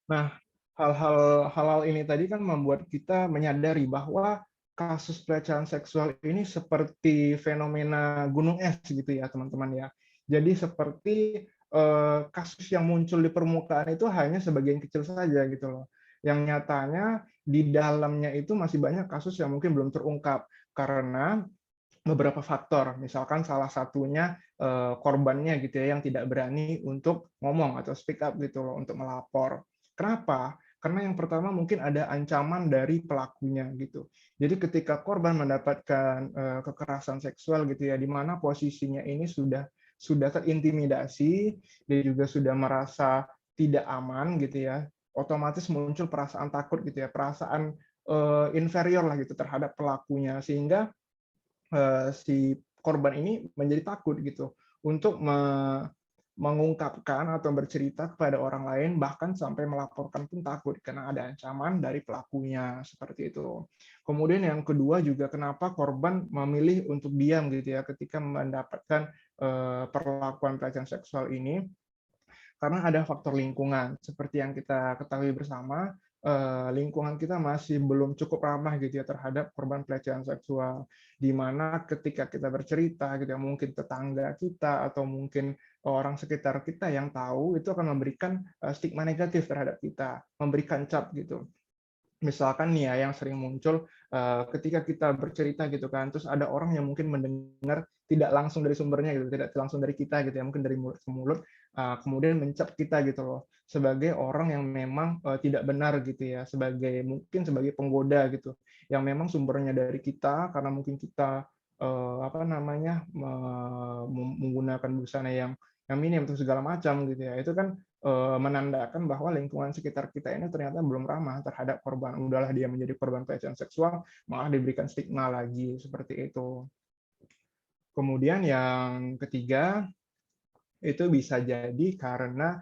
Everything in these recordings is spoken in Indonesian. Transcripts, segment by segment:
Nah, hal-hal ini tadi kan membuat kita menyadari bahwa kasus pelecehan seksual ini seperti fenomena gunung es gitu ya, teman-teman ya. Jadi seperti kasus yang muncul di permukaan itu hanya sebagian kecil saja gitu loh. Yang nyatanya di dalamnya itu masih banyak kasus yang mungkin belum terungkap karena beberapa faktor, misalkan salah satunya korbannya gitu ya yang tidak berani untuk ngomong atau speak up gitu loh untuk melapor. Kenapa? Karena yang pertama mungkin ada ancaman dari pelakunya gitu. Jadi ketika korban mendapatkan kekerasan seksual gitu ya, di mana posisinya ini sudah terintimidasi, dia juga sudah merasa tidak aman gitu ya, otomatis muncul perasaan takut gitu ya, perasaan inferior lah gitu terhadap pelakunya, sehingga si korban ini menjadi takut gitu untuk mengungkapkan atau bercerita kepada orang lain, bahkan sampai melaporkan pun takut karena ada ancaman dari pelakunya seperti itu. Kemudian yang kedua juga kenapa korban memilih untuk diam gitu ya ketika mendapatkan perlakuan pelecehan seksual ini, karena ada faktor lingkungan. Seperti yang kita ketahui bersama, lingkungan kita masih belum cukup ramah gitu ya terhadap korban pelecehan seksual. Di mana ketika kita bercerita gitu ya, mungkin tetangga kita atau mungkin orang sekitar kita yang tahu itu akan memberikan stigma negatif terhadap kita, memberikan cap gitu. Misalkan nih ya yang sering muncul ketika kita bercerita gitu kan, terus ada orang yang mungkin mendengar tidak langsung dari sumbernya gitu, tidak langsung dari kita gitu ya, mungkin dari mulut ke mulut, kemudian mencap kita gitu loh sebagai orang yang memang tidak benar gitu ya, mungkin sebagai penggoda gitu, yang memang sumbernya dari kita karena mungkin kita apa namanya menggunakan busana yang minim atau segala macam gitu ya, itu kan menandakan bahwa lingkungan sekitar kita ini ternyata belum ramah terhadap korban. Udahlah dia menjadi korban pelecehan seksual, malah diberikan stigma lagi seperti itu. Kemudian yang ketiga itu bisa jadi karena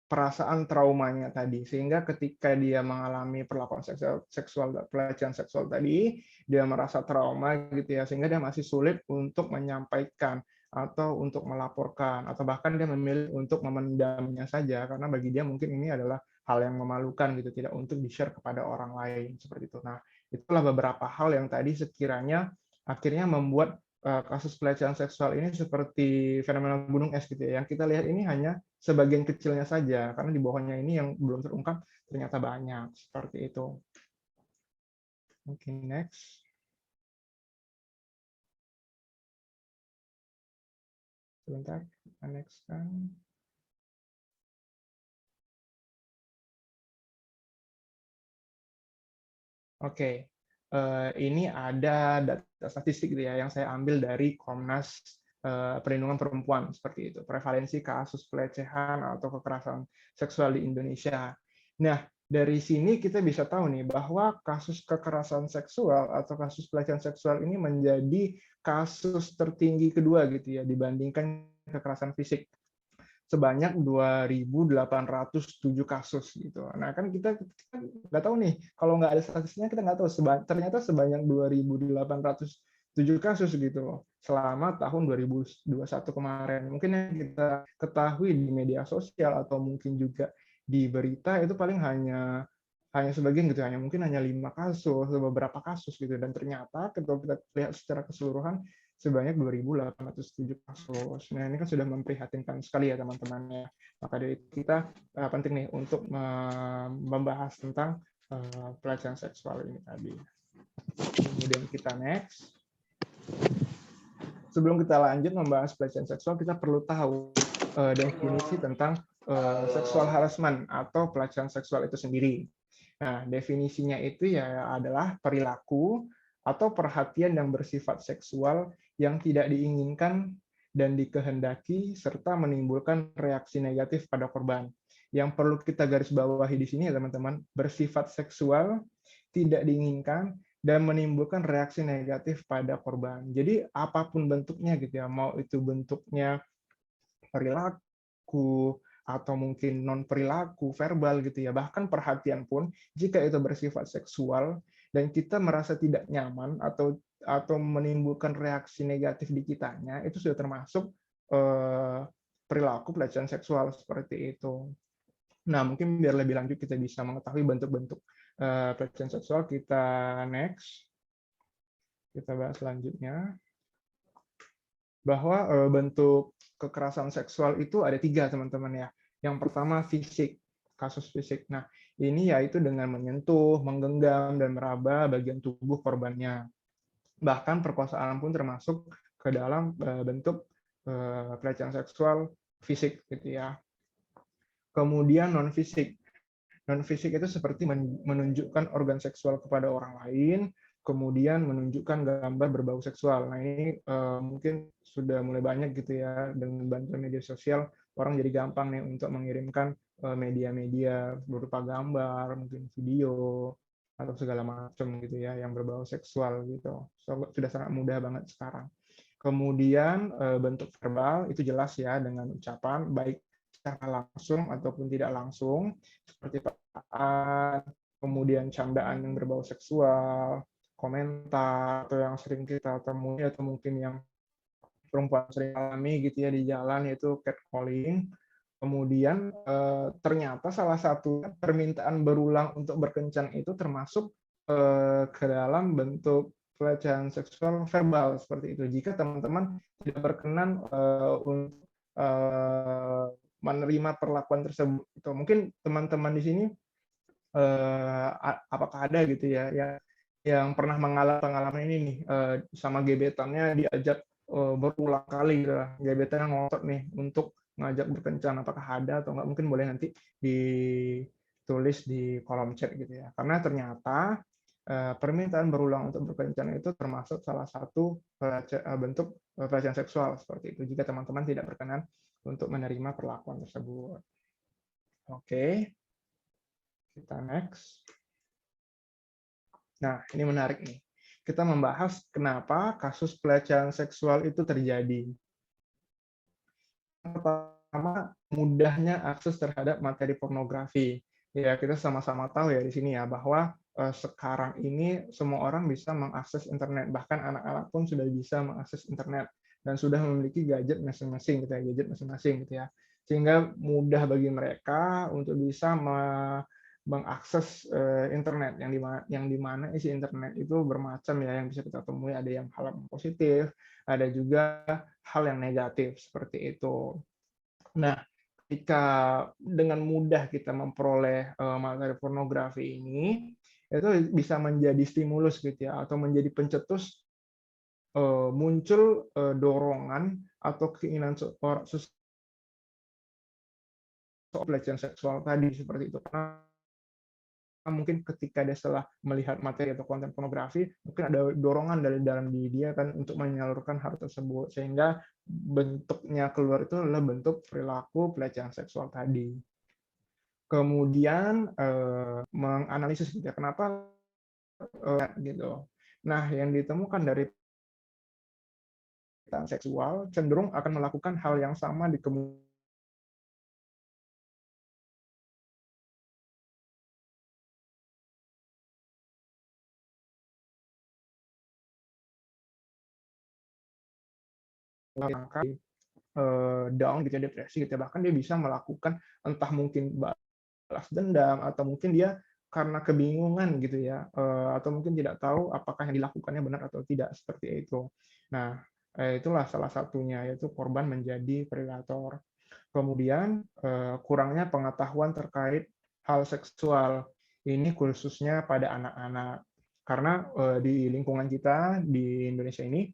perasaan traumanya tadi, sehingga ketika dia mengalami perlakuan pelecehan seksual tadi, dia merasa trauma gitu ya, sehingga dia masih sulit untuk menyampaikan atau untuk melaporkan, atau bahkan dia memilih untuk memendamnya saja karena bagi dia mungkin ini adalah hal yang memalukan gitu, tidak untuk di-share kepada orang lain seperti itu. Nah, itulah beberapa hal yang tadi sekiranya akhirnya membuat kasus pelecehan seksual ini seperti fenomena gunung es gitu ya. Yang kita lihat ini hanya sebagian kecilnya saja, karena di bawahnya ini yang belum terungkap ternyata banyak, seperti itu. Oke, next. Sebentar, next kan. Oke, ini ada data statistik gitu ya yang saya ambil dari Komnas Perlindungan Perempuan seperti itu, prevalensi kasus pelecehan atau kekerasan seksual di Indonesia. Nah, dari sini kita bisa tahu nih bahwa kasus kekerasan seksual atau kasus pelecehan seksual ini menjadi kasus tertinggi kedua gitu ya dibandingkan kekerasan fisik, sebanyak 2.807 kasus gitu. Nah kan kita nggak tahu nih, kalau nggak ada statistiknya kita nggak tahu. Ternyata sebanyak 2.807 kasus gitu loh selama tahun 2021 kemarin. Mungkin yang kita ketahui di media sosial atau mungkin juga di berita itu paling hanya sebagian gitu, hanya mungkin hanya 5 kasus, beberapa kasus gitu. Dan ternyata kalau kita lihat secara keseluruhan sebanyak 2.807 kasus. Nah, ini kan sudah memprihatinkan sekali ya teman-teman ya. Maka dari itu kita penting nih untuk membahas tentang pelecehan seksual ini tadi. Kemudian kita next. Sebelum kita lanjut membahas pelecehan seksual, kita perlu tahu definisi tentang sexual harassment atau pelecehan seksual itu sendiri. Nah, definisinya itu ya adalah perilaku atau perhatian yang bersifat seksual yang tidak diinginkan dan dikehendaki serta menimbulkan reaksi negatif pada korban. Yang perlu kita garis bawahi di sini ya teman-teman, bersifat seksual, tidak diinginkan, dan menimbulkan reaksi negatif pada korban. Jadi apapun bentuknya gitu ya, mau itu bentuknya perilaku atau mungkin non perilaku, verbal gitu ya, bahkan perhatian pun jika itu bersifat seksual dan kita merasa tidak nyaman atau menimbulkan reaksi negatif di kitanya, itu sudah termasuk perilaku pelecehan seksual seperti itu. Nah, mungkin biar lebih lanjut kita bisa mengetahui bentuk-bentuk pelecehan seksual, kita next, kita bahas selanjutnya bahwa bentuk kekerasan seksual itu ada 3, teman-teman ya. Yang pertama fisik, kasus fisik. Nah, ini yaitu dengan menyentuh, menggenggam, dan meraba bagian tubuh korbannya. Bahkan perkosaan pun termasuk ke dalam bentuk pelecehan seksual fisik, gitu ya. Kemudian non fisik. Non fisik itu seperti menunjukkan organ seksual kepada orang lain, kemudian menunjukkan gambar berbau seksual. Nah, ini mungkin sudah mulai banyak gitu ya, dengan bantuan media sosial orang jadi gampang nih untuk mengirimkan media-media berupa gambar, mungkin video atau segala macam gitu ya yang berbau seksual gitu. So, sudah sangat mudah banget sekarang. Kemudian bentuk verbal itu jelas ya, dengan ucapan baik secara langsung ataupun tidak langsung, seperti perkataan, kemudian candaan yang berbau seksual, komentar, atau yang sering kita temui atau mungkin yang perempuan sering alami gitu ya di jalan, yaitu catcalling. Kemudian ternyata salah satu permintaan berulang untuk berkencan itu termasuk ke dalam bentuk pelecehan seksual verbal seperti itu. Jika teman-teman tidak berkenan untuk menerima perlakuan tersebut, itu mungkin teman-teman di sini apakah ada gitu ya yang pernah mengalami pengalaman ini nih, sama gebetannya diajak berulang kali gitu lah, gebetannya ngotot nih untuk ngajak berkencan, apakah ada atau enggak, mungkin boleh nanti ditulis di kolom chat gitu ya, karena ternyata permintaan berulang untuk berkencan itu termasuk salah satu bentuk pelecehan seksual seperti itu, jika teman-teman tidak berkenan untuk menerima perlakuan tersebut. Oke, kita next. Nah, ini menarik nih. Kita membahas kenapa kasus pelecehan seksual itu terjadi. Pertama, mudahnya akses terhadap materi pornografi. Ya, kita sama-sama tahu ya di sini ya bahwa sekarang ini semua orang bisa mengakses internet, bahkan anak-anak pun sudah bisa mengakses internet dan sudah memiliki gadget masing-masing gitu ya, gadget masing-masing gitu ya. Sehingga mudah bagi mereka untuk bisa mengakses internet yang dimana isi internet itu bermacam ya, yang bisa kita temui, ada yang hal yang positif, ada juga hal yang negatif seperti itu. Nah, ketika dengan mudah kita memperoleh materi pornografi ini, itu bisa menjadi stimulus gitu ya, atau menjadi pencetus muncul dorongan atau keinginan seseorang pelecehan seksual tadi seperti itu. Karena mungkin ketika dia setelah melihat materi atau konten pornografi, mungkin ada dorongan dari dalam diri dia kan untuk menyalurkan hal tersebut, sehingga bentuknya keluar itu adalah bentuk perilaku pelecehan seksual tadi. Kemudian menganalisis gitu ya, kenapa gitu. Nah, yang ditemukan dari pelecehan seksual cenderung akan melakukan hal yang sama di kemudian down gitu ya, depresi gitu ya. Bahkan dia bisa melakukan entah mungkin balas dendam atau mungkin dia karena kebingungan gitu ya, atau mungkin tidak tahu apakah yang dilakukannya benar atau tidak seperti itu. Nah, itulah salah satunya, yaitu korban menjadi predator. Kemudian kurangnya pengetahuan terkait hal seksual, ini khususnya pada anak-anak, karena di lingkungan kita di Indonesia ini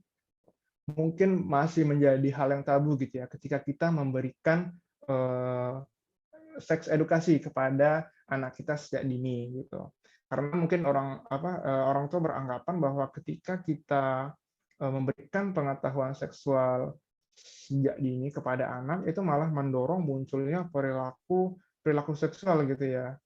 mungkin masih menjadi hal yang tabu gitu ya, ketika kita memberikan seks edukasi kepada anak kita sejak dini gitu. Karena mungkin orang tua beranggapan bahwa ketika kita memberikan pengetahuan seksual sejak dini kepada anak, itu malah mendorong munculnya perilaku perilaku seksual gitu ya.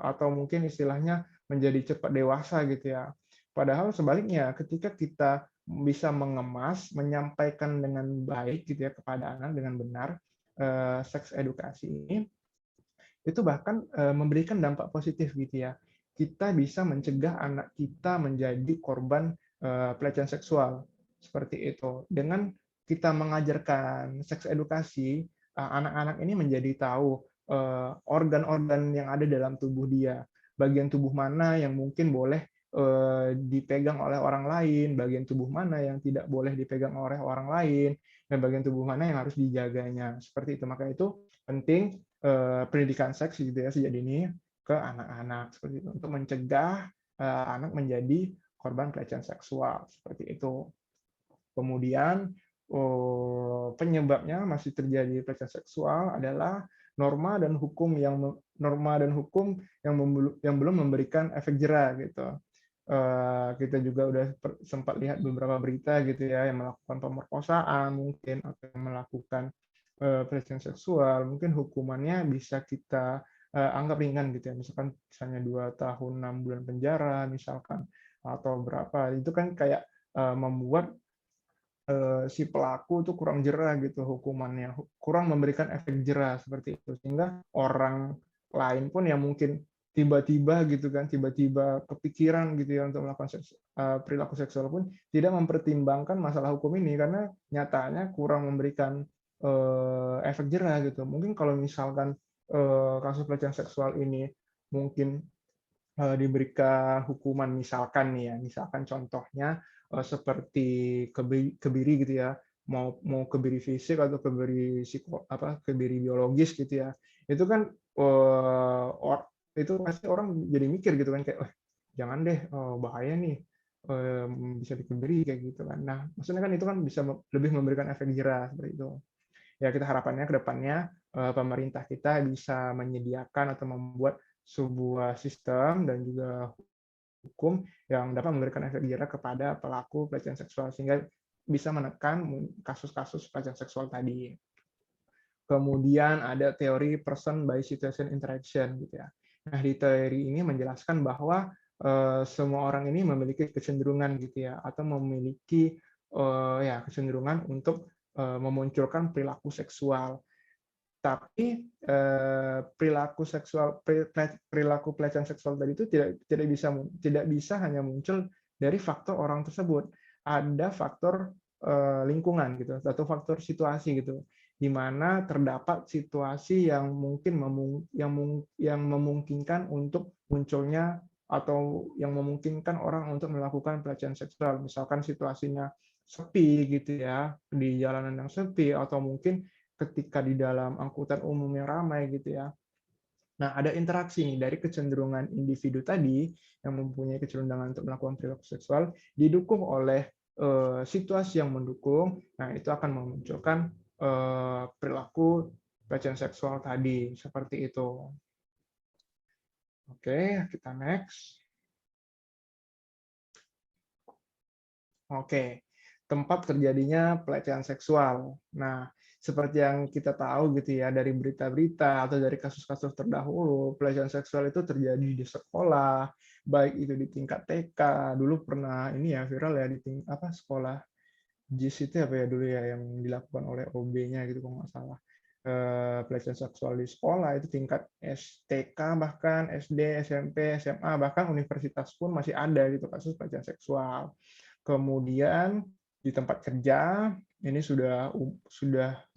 Atau mungkin istilahnya menjadi cepat dewasa gitu ya. Padahal sebaliknya, ketika kita bisa mengemas, menyampaikan dengan baik gitu ya kepada anak dengan benar, seks edukasi ini, itu bahkan memberikan dampak positif gitu ya. Kita bisa mencegah anak kita menjadi korban pelecehan seksual seperti itu. Dengan kita mengajarkan seks edukasi, anak-anak ini menjadi tahu organ-organ yang ada dalam tubuh dia, bagian tubuh mana yang mungkin boleh dipegang oleh orang lain, bagian tubuh mana yang tidak boleh dipegang oleh orang lain, dan bagian tubuh mana yang harus dijaganya. Seperti itu. Maka itu penting pendidikan seks gitu ya sejak dini ke anak-anak seperti itu untuk mencegah anak menjadi korban pelecehan seksual seperti itu. Kemudian penyebabnya masih terjadi pelecehan seksual adalah norma dan hukum yang belum memberikan efek jera gitu. Kita juga udah sempat lihat beberapa berita gitu ya yang melakukan pemerkosaan mungkin atau yang melakukan pelecehan seksual, mungkin hukumannya bisa kita anggap ringan gitu ya, misalnya 2 tahun 6 bulan penjara misalkan atau berapa, itu kan kayak membuat si pelaku itu kurang jera gitu hukumannya, kurang memberikan efek jera seperti itu, sehingga orang lain pun yang mungkin tiba-tiba gitu kan, tiba-tiba kepikiran gitu ya untuk melakukan perilaku seksual pun tidak mempertimbangkan masalah hukum ini karena nyatanya kurang memberikan efek jera gitu. Mungkin kalau misalkan kasus pelecehan seksual ini mungkin diberikan hukuman misalkan nih ya, misalkan contohnya seperti kebiri gitu ya, mau kebiri fisik atau kebiri biologis gitu ya, itu kan itu pasti orang jadi mikir gitu kan kayak, jangan deh bahaya nih bisa dikebiri kayak gitu kan. Nah maksudnya kan itu kan bisa lebih memberikan efek jera seperti itu. Ya kita harapannya ke depannya pemerintah kita bisa menyediakan atau membuat sebuah sistem dan juga hukum yang dapat memberikan efek jera kepada pelaku pelecehan seksual sehingga bisa menekan kasus-kasus pelecehan seksual tadi. Kemudian ada teori person by situation interaction gitu ya. Nah, di teori ini menjelaskan bahwa semua orang ini memiliki kecenderungan gitu ya atau memiliki ya kecenderungan untuk memunculkan perilaku seksual. Tapi perilaku pelecehan seksual tadi itu tidak bisa hanya muncul dari faktor orang tersebut. Ada faktor lingkungan gitu atau faktor situasi gitu, di mana terdapat situasi yang mungkin yang memungkinkan untuk munculnya atau yang memungkinkan orang untuk melakukan pelecehan seksual. Misalkan situasinya sepi gitu ya, di jalanan yang sepi atau mungkin ketika di dalam angkutan umum yang ramai gitu ya. Nah, ada interaksi nih dari kecenderungan individu tadi yang mempunyai kecenderungan untuk melakukan perilaku seksual didukung oleh situasi yang mendukung. Nah, itu akan memunculkan perilaku pelecehan seksual tadi seperti itu. Oke, kita next. Oke, tempat terjadinya pelecehan seksual. Nah, seperti yang kita tahu gitu ya dari berita-berita atau dari kasus-kasus terdahulu, pelecehan seksual itu terjadi di sekolah, baik itu di tingkat TK. Dulu pernah ini ya viral ya di tingkat sekolah JIS itu apa ya dulu ya yang dilakukan oleh OB-nya gitu kalau nggak salah. Pelecehan seksual di sekolah itu tingkat STK bahkan SD, SMP, SMA bahkan universitas pun masih ada gitu kasus pelecehan seksual. Kemudian di tempat kerja ini sudah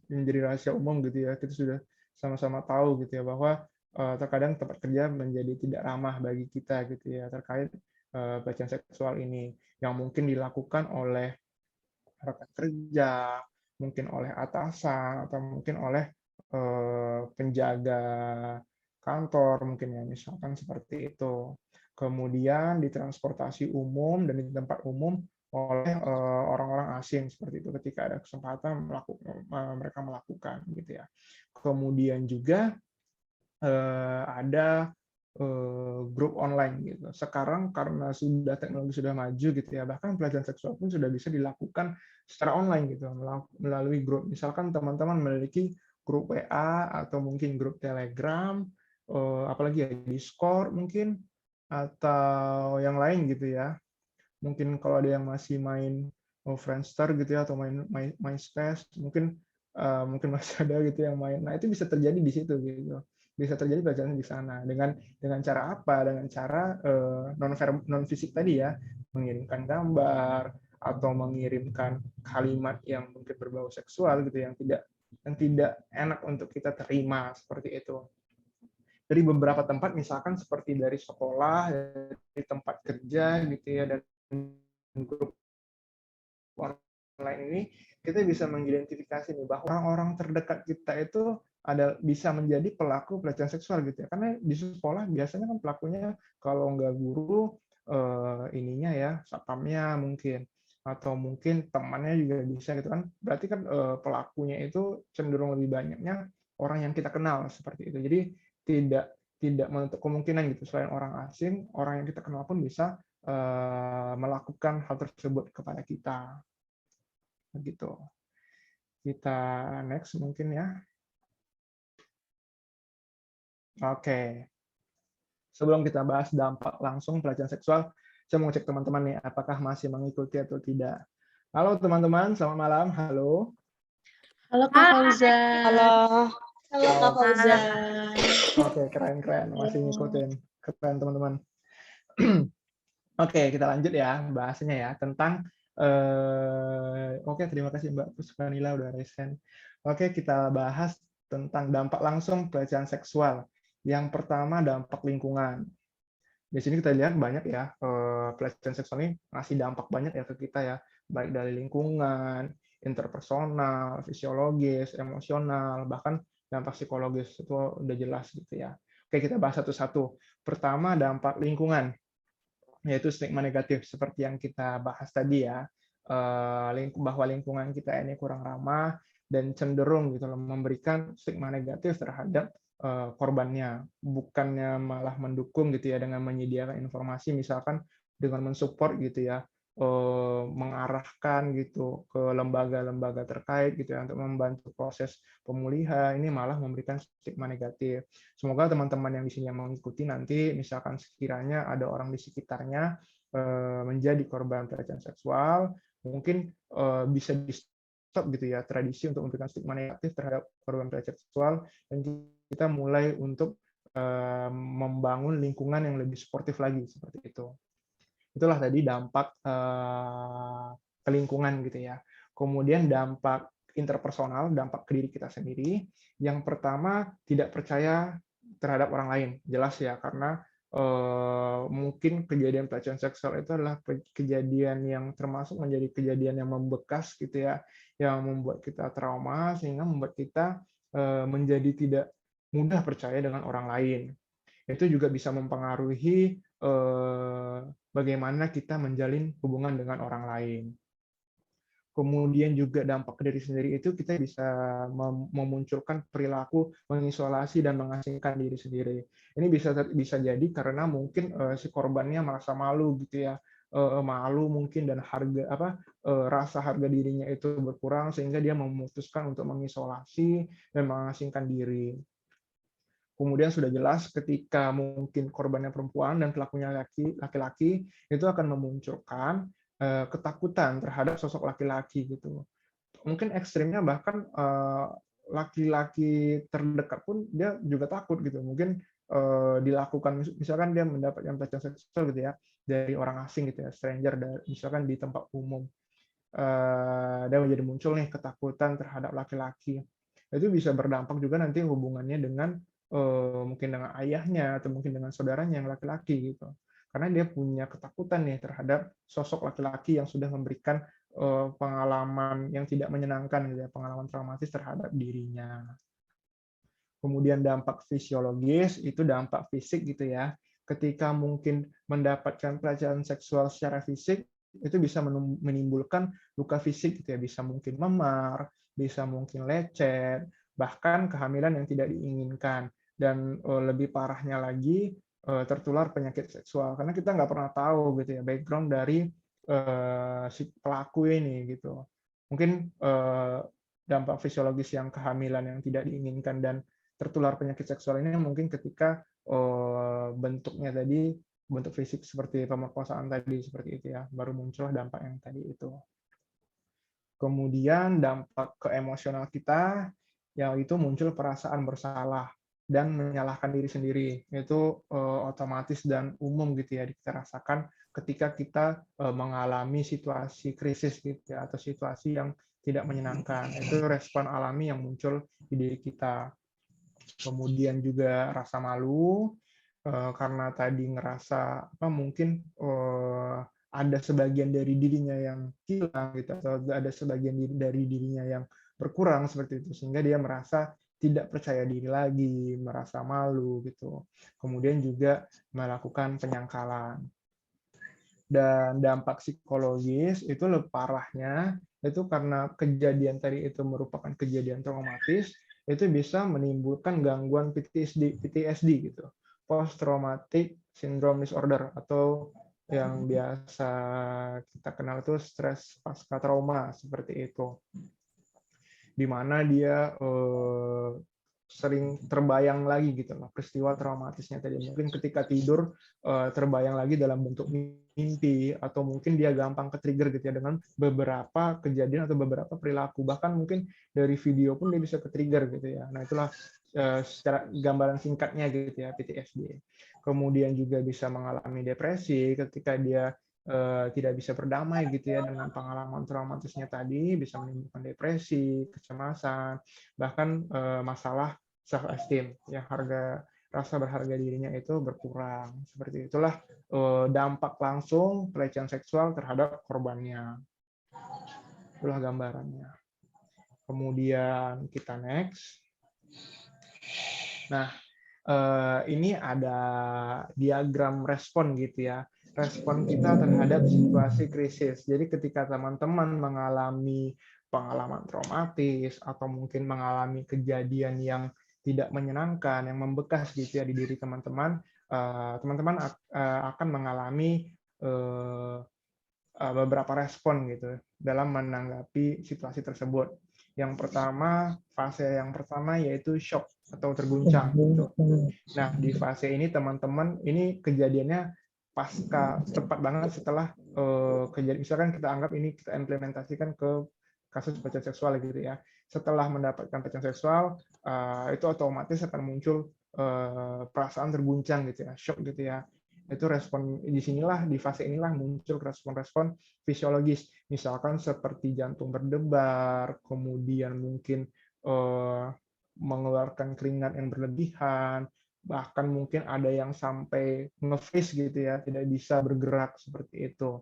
menjadi rahasia umum gitu ya, kita sudah sama-sama tahu gitu ya bahwa terkadang tempat kerja menjadi tidak ramah bagi kita gitu ya terkait pelecehan seksual ini yang mungkin dilakukan oleh rekan kerja, mungkin oleh atasan atau mungkin oleh penjaga kantor mungkin ya misalkan seperti itu. Kemudian di transportasi umum dan di tempat umum oleh orang-orang asing seperti itu ketika ada kesempatan mereka melakukan gitu ya. Kemudian juga ada grup online gitu. Sekarang karena sudah teknologi sudah maju gitu ya, bahkan pelecehan seksual pun sudah bisa dilakukan secara online gitu melalui grup. Misalkan teman-teman memiliki grup WA atau mungkin grup Telegram, apalagi ya Discord mungkin atau yang lain gitu ya. Mungkin kalau ada yang masih main Friendster gitu ya atau main MySpace mungkin masih ada gitu yang main. Nah, itu bisa terjadi di situ gitu. Bisa terjadi pelecehan di sana dengan cara apa? Dengan cara non fisik tadi ya, mengirimkan gambar atau mengirimkan kalimat yang mungkin berbau seksual gitu yang tidak enak untuk kita terima seperti itu. dari beberapa tempat, misalkan seperti dari sekolah, dari tempat kerja gitu ya, dan grup online ini, kita bisa mengidentifikasi nih bahwa orang-orang terdekat kita itu bisa menjadi pelaku pelecehan seksual gitu ya. Karena di sekolah biasanya kan pelakunya kalau nggak guru, ininya ya, satpamnya mungkin, atau mungkin temannya juga bisa gitu kan. Berarti kan pelakunya itu cenderung lebih banyaknya orang yang kita kenal seperti itu. Jadi tidak tidak menutup kemungkinan gitu, selain orang asing, orang yang kita kenal pun bisa melakukan hal tersebut kepada kita. Begitu. Kita next mungkin ya. Oke. Sebelum kita bahas dampak langsung pelecehan seksual, saya mau cek teman-teman nih, apakah masih mengikuti atau tidak. Halo teman-teman, selamat malam. Halo. Halo Kak Halo. Fauzan. Halo Kak Fauzan. Oke, keren-keren. Masih ngikutin. Keren teman-teman. Oke, kita lanjut ya bahasanya ya tentang oke, terima kasih Mbak Puspanila udah resen. Oke, kita bahas tentang dampak langsung pelecehan seksual. Yang pertama dampak lingkungan. Di sini kita lihat banyak ya pelecehan seksual ini ngasih dampak banyak ya ke kita ya, baik dari lingkungan, interpersonal, fisiologis, emosional, bahkan dampak psikologis itu udah jelas gitu ya. Oke, kita bahas satu-satu. Pertama dampak lingkungan, yaitu stigma negatif seperti yang kita bahas tadi ya, bahwa lingkungan kita ini kurang ramah dan cenderung gitu loh memberikan stigma negatif terhadap korbannya, bukannya malah mendukung gitu ya dengan menyediakan informasi, misalkan dengan mensupport gitu ya, mengarahkan gitu ke lembaga-lembaga terkait gitu ya untuk membantu proses pemulihan, ini malah memberikan stigma negatif. Semoga teman-teman yang di sini yang mengikuti nanti, misalkan sekiranya ada orang di sekitarnya menjadi korban pelecehan seksual, mungkin bisa di stop gitu ya tradisi untuk memberikan stigma negatif terhadap korban pelecehan seksual, dan kita mulai untuk membangun lingkungan yang lebih sportif lagi seperti itu. Itulah tadi dampak ke lingkungan gitu ya. Kemudian dampak interpersonal, dampak ke diri kita sendiri. Yang pertama, tidak percaya terhadap orang lain. Jelas ya, karena mungkin kejadian pelecehan seksual itu adalah kejadian yang termasuk menjadi kejadian yang membekas gitu ya, yang membuat kita trauma sehingga membuat kita menjadi tidak mudah percaya dengan orang lain. Itu juga bisa mempengaruhi bagaimana kita menjalin hubungan dengan orang lain. Kemudian juga dampak ke diri sendiri itu kita bisa memunculkan perilaku mengisolasi dan mengasingkan diri sendiri. Ini bisa jadi karena mungkin si korbannya merasa malu gitu ya, malu mungkin dan rasa harga dirinya itu berkurang sehingga dia memutuskan untuk mengisolasi dan mengasingkan diri. Kemudian sudah jelas ketika mungkin korbannya perempuan dan pelakunya laki-laki, itu akan memunculkan ketakutan terhadap sosok laki-laki gitu. Mungkin ekstrimnya bahkan laki-laki terdekat pun dia juga takut gitu. Mungkin dilakukan, misalkan dia mendapatkan pelecehan seksual gitu ya dari orang asing gitu ya, stranger, misalkan di tempat umum, dan menjadi muncul nih ketakutan terhadap laki-laki. Itu bisa berdampak juga nanti hubungannya dengan mungkin dengan ayahnya atau mungkin dengan saudaranya yang laki-laki gitu. Karena dia punya ketakutan nih terhadap sosok laki-laki yang sudah memberikan pengalaman yang tidak menyenangkan gitu ya, pengalaman traumatis terhadap dirinya. Kemudian dampak fisiologis itu dampak fisik gitu ya. Ketika mungkin mendapatkan pelecehan seksual secara fisik, itu bisa menimbulkan luka fisik gitu ya, bisa mungkin memar, bisa mungkin lecet, bahkan kehamilan yang tidak diinginkan, dan lebih parahnya lagi tertular penyakit seksual, karena kita nggak pernah tahu gitu ya background dari si pelaku ini gitu. Mungkin dampak fisiologis yang kehamilan yang tidak diinginkan dan tertular penyakit seksual ini mungkin ketika bentuknya tadi, bentuk fisik seperti pemerkosaan tadi, seperti itu ya, baru muncul dampak yang tadi itu. Kemudian dampak ke emosional kita, yaitu muncul perasaan bersalah dan menyalahkan diri sendiri. Itu otomatis dan umum gitu ya kita rasakan ketika kita mengalami situasi krisis gitu ya, atau situasi yang tidak menyenangkan. Itu respon alami yang muncul di diri kita. Kemudian juga rasa malu, karena tadi ngerasa mungkin ada sebagian dari dirinya yang hilang gitu, atau ada sebagian dari dirinya yang berkurang seperti itu, sehingga dia merasa tidak percaya diri lagi, merasa malu gitu. Kemudian juga melakukan penyangkalan. Dan dampak psikologis itu lebih parahnya itu karena kejadian tadi itu merupakan kejadian traumatis, itu bisa menimbulkan gangguan PTSD gitu, post traumatic syndrome disorder, atau yang biasa kita kenal itu stres pasca trauma seperti itu, di mana dia sering terbayang lagi gitu loh peristiwa traumatisnya tadi. Mungkin ketika tidur terbayang lagi dalam bentuk mimpi, atau mungkin dia gampang ke-trigger gitu ya dengan beberapa kejadian atau beberapa perilaku. Bahkan mungkin dari video pun dia bisa ke-trigger gitu ya. Nah, itulah secara gambaran singkatnya gitu ya PTSD. Kemudian juga bisa mengalami depresi ketika dia tidak bisa berdamai gitu ya dengan pengalaman traumatisnya tadi, bisa menimbulkan depresi, kecemasan, bahkan masalah self esteem, yang rasa berharga dirinya itu berkurang. Seperti itulah dampak langsung pelecehan seksual terhadap korbannya. Itulah gambarannya. Kemudian kita next. Nah, ini ada diagram respon gitu ya. Respon kita terhadap situasi krisis. Jadi ketika teman-teman mengalami pengalaman traumatis atau mungkin mengalami kejadian yang tidak menyenangkan, yang membekas gitu ya di diri teman-teman, teman-teman akan mengalami beberapa respon gitu dalam menanggapi situasi tersebut. Yang pertama, fase yang pertama yaitu shock atau terguncang gitu. Nah, di fase ini teman-teman, ini kejadiannya pasca tepat banget setelah kejadian, misalkan kita anggap ini kita implementasikan ke kasus pelecehan seksual gitu ya. Setelah mendapatkan pelecehan seksual, itu otomatis akan muncul perasaan terguncang gitu ya, shock gitu ya. Itu respon di sinilah, di fase inilah muncul respon-respon fisiologis, misalkan seperti jantung berdebar, kemudian mungkin mengeluarkan keringat yang berlebihan, bahkan mungkin ada yang sampai nge-freeze gitu ya, tidak bisa bergerak seperti itu.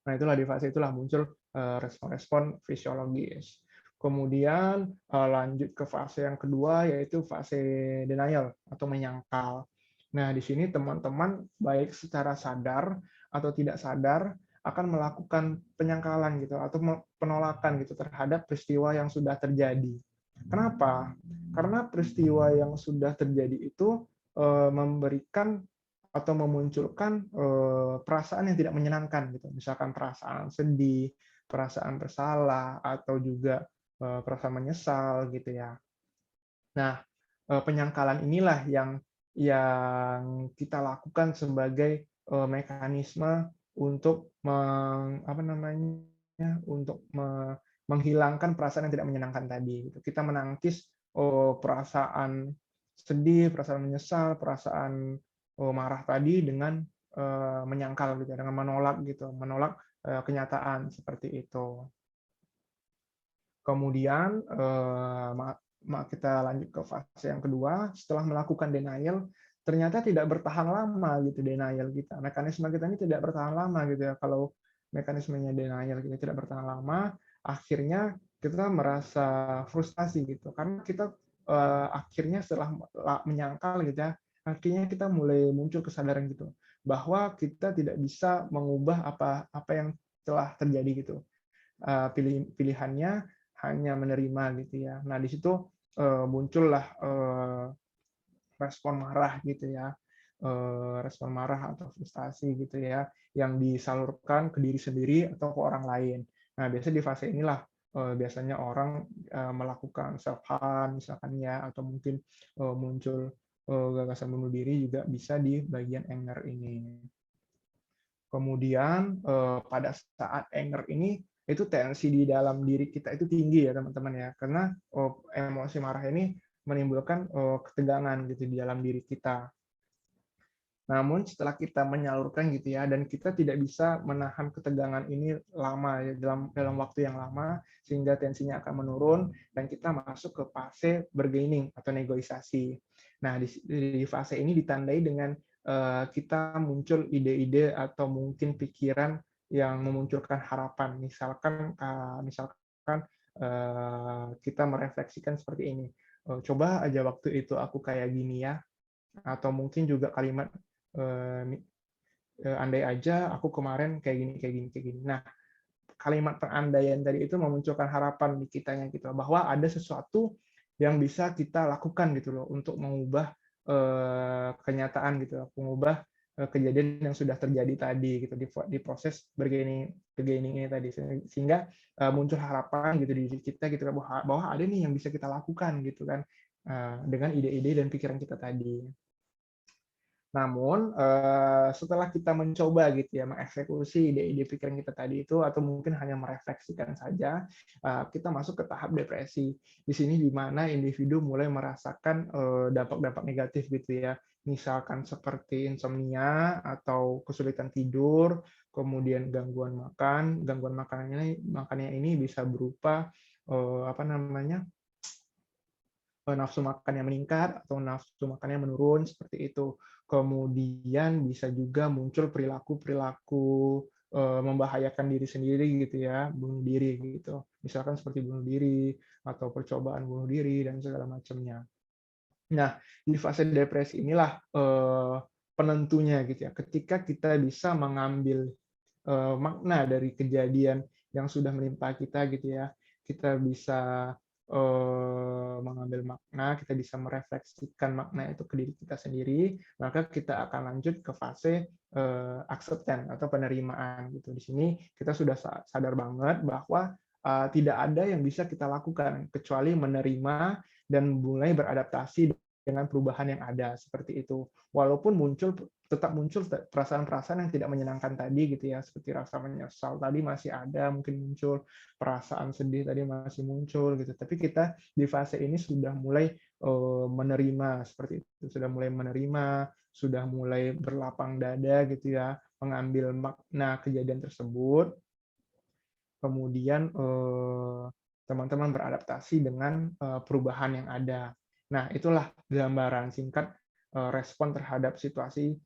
Nah, itulah di fase itulah muncul respon-respon fisiologis. Kemudian lanjut ke fase yang kedua, yaitu fase denial atau menyangkal. Nah, di sini teman-teman baik secara sadar atau tidak sadar akan melakukan penyangkalan gitu atau penolakan gitu terhadap peristiwa yang sudah terjadi. Kenapa? Karena peristiwa yang sudah terjadi itu memberikan atau memunculkan perasaan yang tidak menyenangkan gitu. Misalkan perasaan sedih, perasaan bersalah, atau juga perasaan menyesal gitu ya. Nah, penyangkalan inilah yang kita lakukan sebagai mekanisme untuk menghilangkan perasaan yang tidak menyenangkan tadi. Kita menangkis perasaan sedih, perasaan menyesal, perasaan marah tadi dengan menyangkal gitu, dengan menolak kenyataan seperti itu. Kemudian kita lanjut ke fase yang kedua. Setelah melakukan denial, ternyata tidak bertahan lama gitu denial kita. Mekanisme kita ini tidak bertahan lama gitu ya. Kalau mekanismenya denial kita tidak bertahan lama, akhirnya kita merasa frustasi gitu. Karena kita akhirnya setelah menyangkal gitu ya, akhirnya kita mulai muncul kesadaran gitu bahwa kita tidak bisa mengubah apa yang telah terjadi gitu. Pilihannya hanya menerima gitu ya. Nah, di situ muncullah respon marah gitu ya. Respon marah atau frustasi gitu ya, yang disalurkan ke diri sendiri atau ke orang lain. Nah, biasanya di fase inilah biasanya orang melakukan self harm misalkan ya, atau mungkin muncul gagasan bunuh diri juga bisa di bagian anger ini. Kemudian pada saat anger ini itu tensi di dalam diri kita itu tinggi ya teman-teman ya, karena emosi marah ini menimbulkan ketegangan gitu di dalam diri kita. Namun setelah kita menyalurkan gitu ya, dan kita tidak bisa menahan ketegangan ini lama ya, dalam waktu yang lama, sehingga tensinya akan menurun dan kita masuk ke fase bargaining atau negosiasi. Nah, di fase ini ditandai dengan kita muncul ide-ide atau mungkin pikiran yang memunculkan harapan. Misalkan kita merefleksikan seperti ini. Coba aja waktu itu aku kayak gini ya, atau mungkin juga kalimat andai aja aku kemarin kayak gini kayak gini kayak gini. Nah, kalimat perandaian tadi itu memunculkan harapan di kitanya gitu bahwa ada sesuatu yang bisa kita lakukan gitu loh untuk mengubah kenyataan gitu, mengubah kejadian yang sudah terjadi tadi gitu di proses bargaining ini tadi, sehingga muncul harapan gitu di diri kita gitu bahwa ada nih yang bisa kita lakukan gitu kan dengan ide-ide dan pikiran kita tadi. Namun, setelah kita mencoba gitu ya, mengeksekusi ide-ide pikiran kita tadi itu, atau mungkin hanya merefleksikan saja, kita masuk ke tahap depresi. Di sini di mana individu mulai merasakan dampak-dampak negatif gitu ya. Misalkan seperti insomnia atau kesulitan tidur, kemudian gangguan makan. Makannya ini bisa berupa apa namanya, nafsu makannya meningkat atau nafsu makannya menurun seperti itu. Kemudian bisa juga muncul perilaku-perilaku membahayakan diri sendiri gitu ya, bunuh diri gitu. Misalkan seperti bunuh diri atau percobaan bunuh diri dan segala macamnya. Nah, di fase depresi inilah penentunya gitu ya. Ketika kita bisa mengambil makna dari kejadian yang sudah menimpa kita gitu ya. Kita bisa mengambil makna, kita bisa merefleksikan makna itu ke diri kita sendiri, maka kita akan lanjut ke fase acceptance atau penerimaan gitu. Di sini kita sudah sadar banget bahwa tidak ada yang bisa kita lakukan kecuali menerima dan mulai beradaptasi dengan perubahan yang ada seperti itu. Walaupun tetap muncul perasaan-perasaan yang tidak menyenangkan tadi gitu ya, seperti rasa menyesal tadi masih ada, mungkin muncul perasaan sedih tadi masih muncul gitu. Tapi kita di fase ini sudah mulai menerima seperti itu, sudah mulai menerima, sudah mulai berlapang dada gitu ya, mengambil makna kejadian tersebut, kemudian teman-teman beradaptasi dengan perubahan yang ada. Nah, itulah gambaran singkat respon terhadap situasi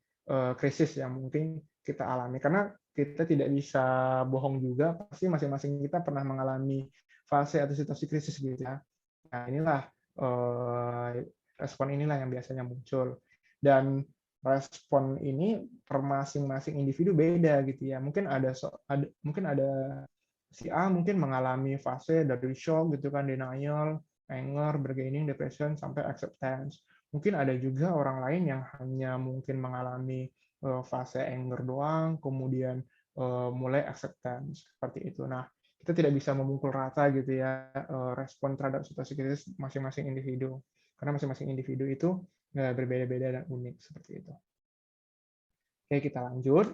krisis yang mungkin kita alami. Karena kita tidak bisa bohong juga, pasti masing-masing kita pernah mengalami fase atau situasi krisis gitu ya. Nah, respon inilah yang biasanya muncul. Dan respon ini per masing-masing individu beda gitu ya. Mungkin ada si A mungkin mengalami fase dari shock gitu kan, denial, anger, bargaining, depression, sampai acceptance. Mungkin ada juga orang lain yang hanya mungkin mengalami fase anger doang, kemudian mulai acceptance seperti itu. Nah, kita tidak bisa memukul rata gitu ya respon terhadap situasi krisis masing-masing individu, karena masing-masing individu itu berbeda-beda dan unik seperti itu. Oke, kita lanjut.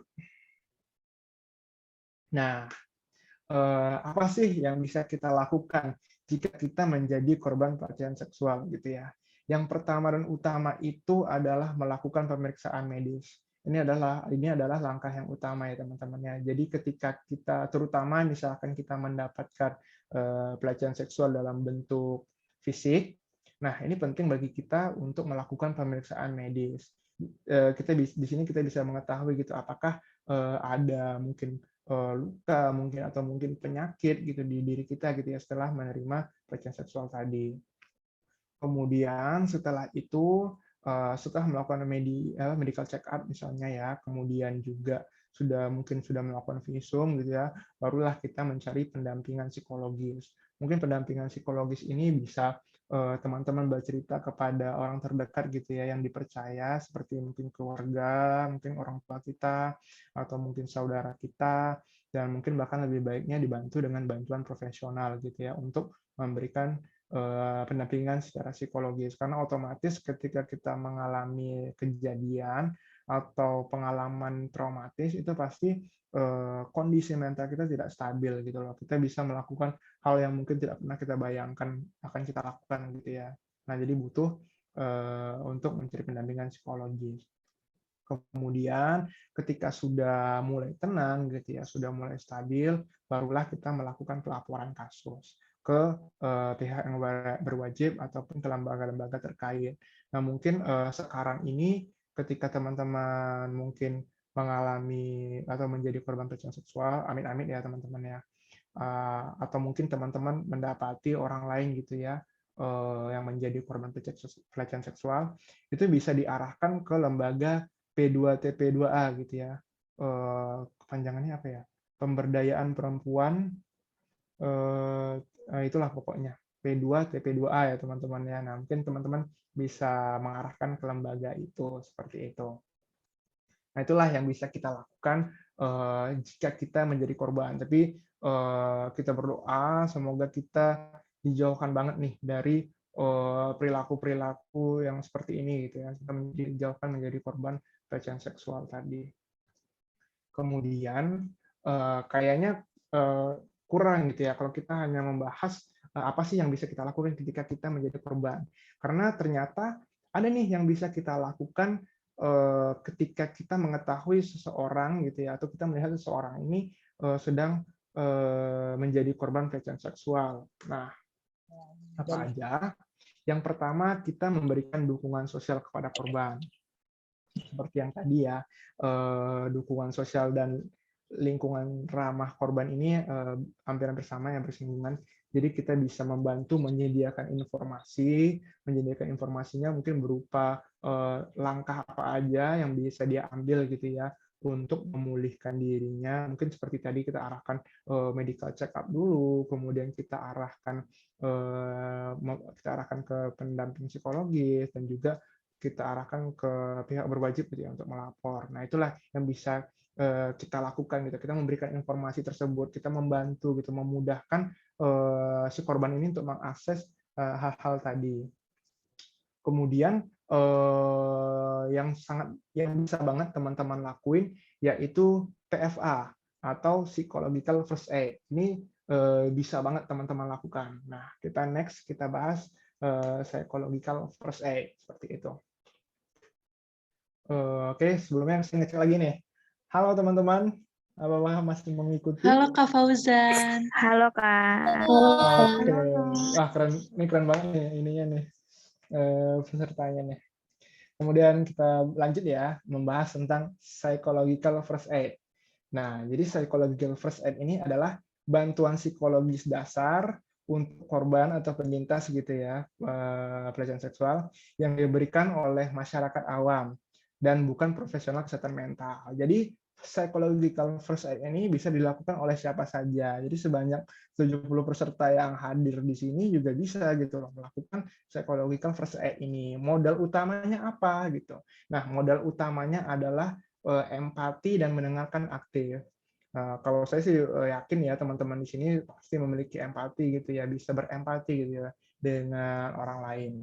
Nah, apa sih yang bisa kita lakukan jika kita menjadi korban pelecehan seksual gitu ya. Yang pertama dan utama itu adalah melakukan pemeriksaan medis. Ini adalah langkah yang utama ya teman-teman ya. Jadi ketika kita terutama misalkan kita mendapatkan pelecehan seksual dalam bentuk fisik, nah ini penting bagi kita untuk melakukan pemeriksaan medis. Di sini kita bisa mengetahui gitu apakah ada mungkin luka mungkin atau mungkin penyakit gitu di diri kita gitu ya setelah menerima pelecehan seksual tadi. Kemudian setelah itu setelah melakukan medical check up misalnya ya, kemudian juga sudah melakukan visum gitu ya, barulah kita mencari pendampingan psikologis. Mungkin pendampingan psikologis ini bisa teman-teman bercerita kepada orang terdekat gitu ya yang dipercaya, seperti mungkin keluarga, mungkin orang tua kita, atau mungkin saudara kita, dan mungkin bahkan lebih baiknya dibantu dengan bantuan profesional gitu ya untuk memberikan pendampingan secara psikologis, karena otomatis ketika kita mengalami kejadian atau pengalaman traumatis itu pasti kondisi mental kita tidak stabil gitu loh. Kita bisa melakukan hal yang mungkin tidak pernah kita bayangkan akan kita lakukan gitu ya. Nah, jadi butuh untuk mencari pendampingan psikologis. Kemudian ketika sudah mulai tenang gitu ya, sudah mulai stabil, barulah kita melakukan pelaporan kasus ke pihak yang berwajib ataupun ke lembaga-lembaga terkait. Nah, mungkin sekarang ini ketika teman-teman mungkin mengalami atau menjadi korban pelecehan seksual, amit-amit ya teman-teman ya, atau mungkin teman-teman mendapati orang lain gitu ya yang menjadi korban pelecehan seksual, itu bisa diarahkan ke lembaga P2TP2A gitu ya. Kepanjangannya apa ya? Pemberdayaan Perempuan, itulah pokoknya P2TP2A ya teman-teman ya. Nah, mungkin teman-teman bisa mengarahkan ke lembaga itu seperti itu. Nah, itulah yang bisa kita lakukan jika kita menjadi korban. Tapi kita berdoa semoga kita dijauhkan banget nih dari perilaku-perilaku yang seperti ini gitu ya. Kita dijauhkan menjadi korban pelecehan seksual tadi. Kemudian kayaknya kurang gitu ya kalau kita hanya membahas apa sih yang bisa kita lakukan ketika kita menjadi korban. Karena ternyata ada nih yang bisa kita lakukan ketika kita mengetahui seseorang gitu ya, atau kita melihat seseorang ini sedang menjadi korban pelecehan seksual. Nah, apa aja? Yang pertama, kita memberikan dukungan sosial kepada korban. Seperti yang tadi ya, dukungan sosial dan lingkungan ramah korban ini hampir-hampir sama yang bersinggungan. Jadi kita bisa membantu menyediakan informasinya mungkin berupa langkah apa aja yang bisa dia ambil gitu ya untuk memulihkan dirinya. Mungkin seperti tadi kita arahkan medical check up dulu, kemudian kita arahkan ke pendamping psikologis dan juga kita arahkan ke pihak berwajib gitu ya untuk melapor. Nah, itulah yang bisa kita lakukan gitu. Kita memberikan informasi tersebut, kita membantu gitu, memudahkan si korban ini untuk mengakses hal-hal tadi. Kemudian yang bisa banget teman-teman lakuin yaitu PFA atau psychological first aid. Ini bisa banget teman-teman lakukan. Nah, kita bahas psychological first aid seperti itu. Oke, sebelumnya saya ngecek lagi nih. Halo teman-teman, apakah masih mengikuti? Halo Kak Fauzan. Halo Kak. Oke, wah keren, ini keren banget nih ininya nih pesertanya nih. Kemudian kita lanjut ya, membahas tentang psychological first aid. Nah, jadi psychological first aid ini adalah bantuan psikologis dasar untuk korban atau penyintas gitu ya pelecehan seksual yang diberikan oleh masyarakat awam dan bukan profesional kesehatan mental. Jadi psychological first aid ini bisa dilakukan oleh siapa saja. Jadi sebanyak 70 peserta yang hadir di sini juga bisa gitu loh melakukan psychological first aid ini. Modal utamanya apa gitu. Nah, modal utamanya adalah empati dan mendengarkan aktif. Kalau saya sih yakin ya teman-teman di sini pasti memiliki empati gitu ya, bisa berempati gitu ya dengan orang lain.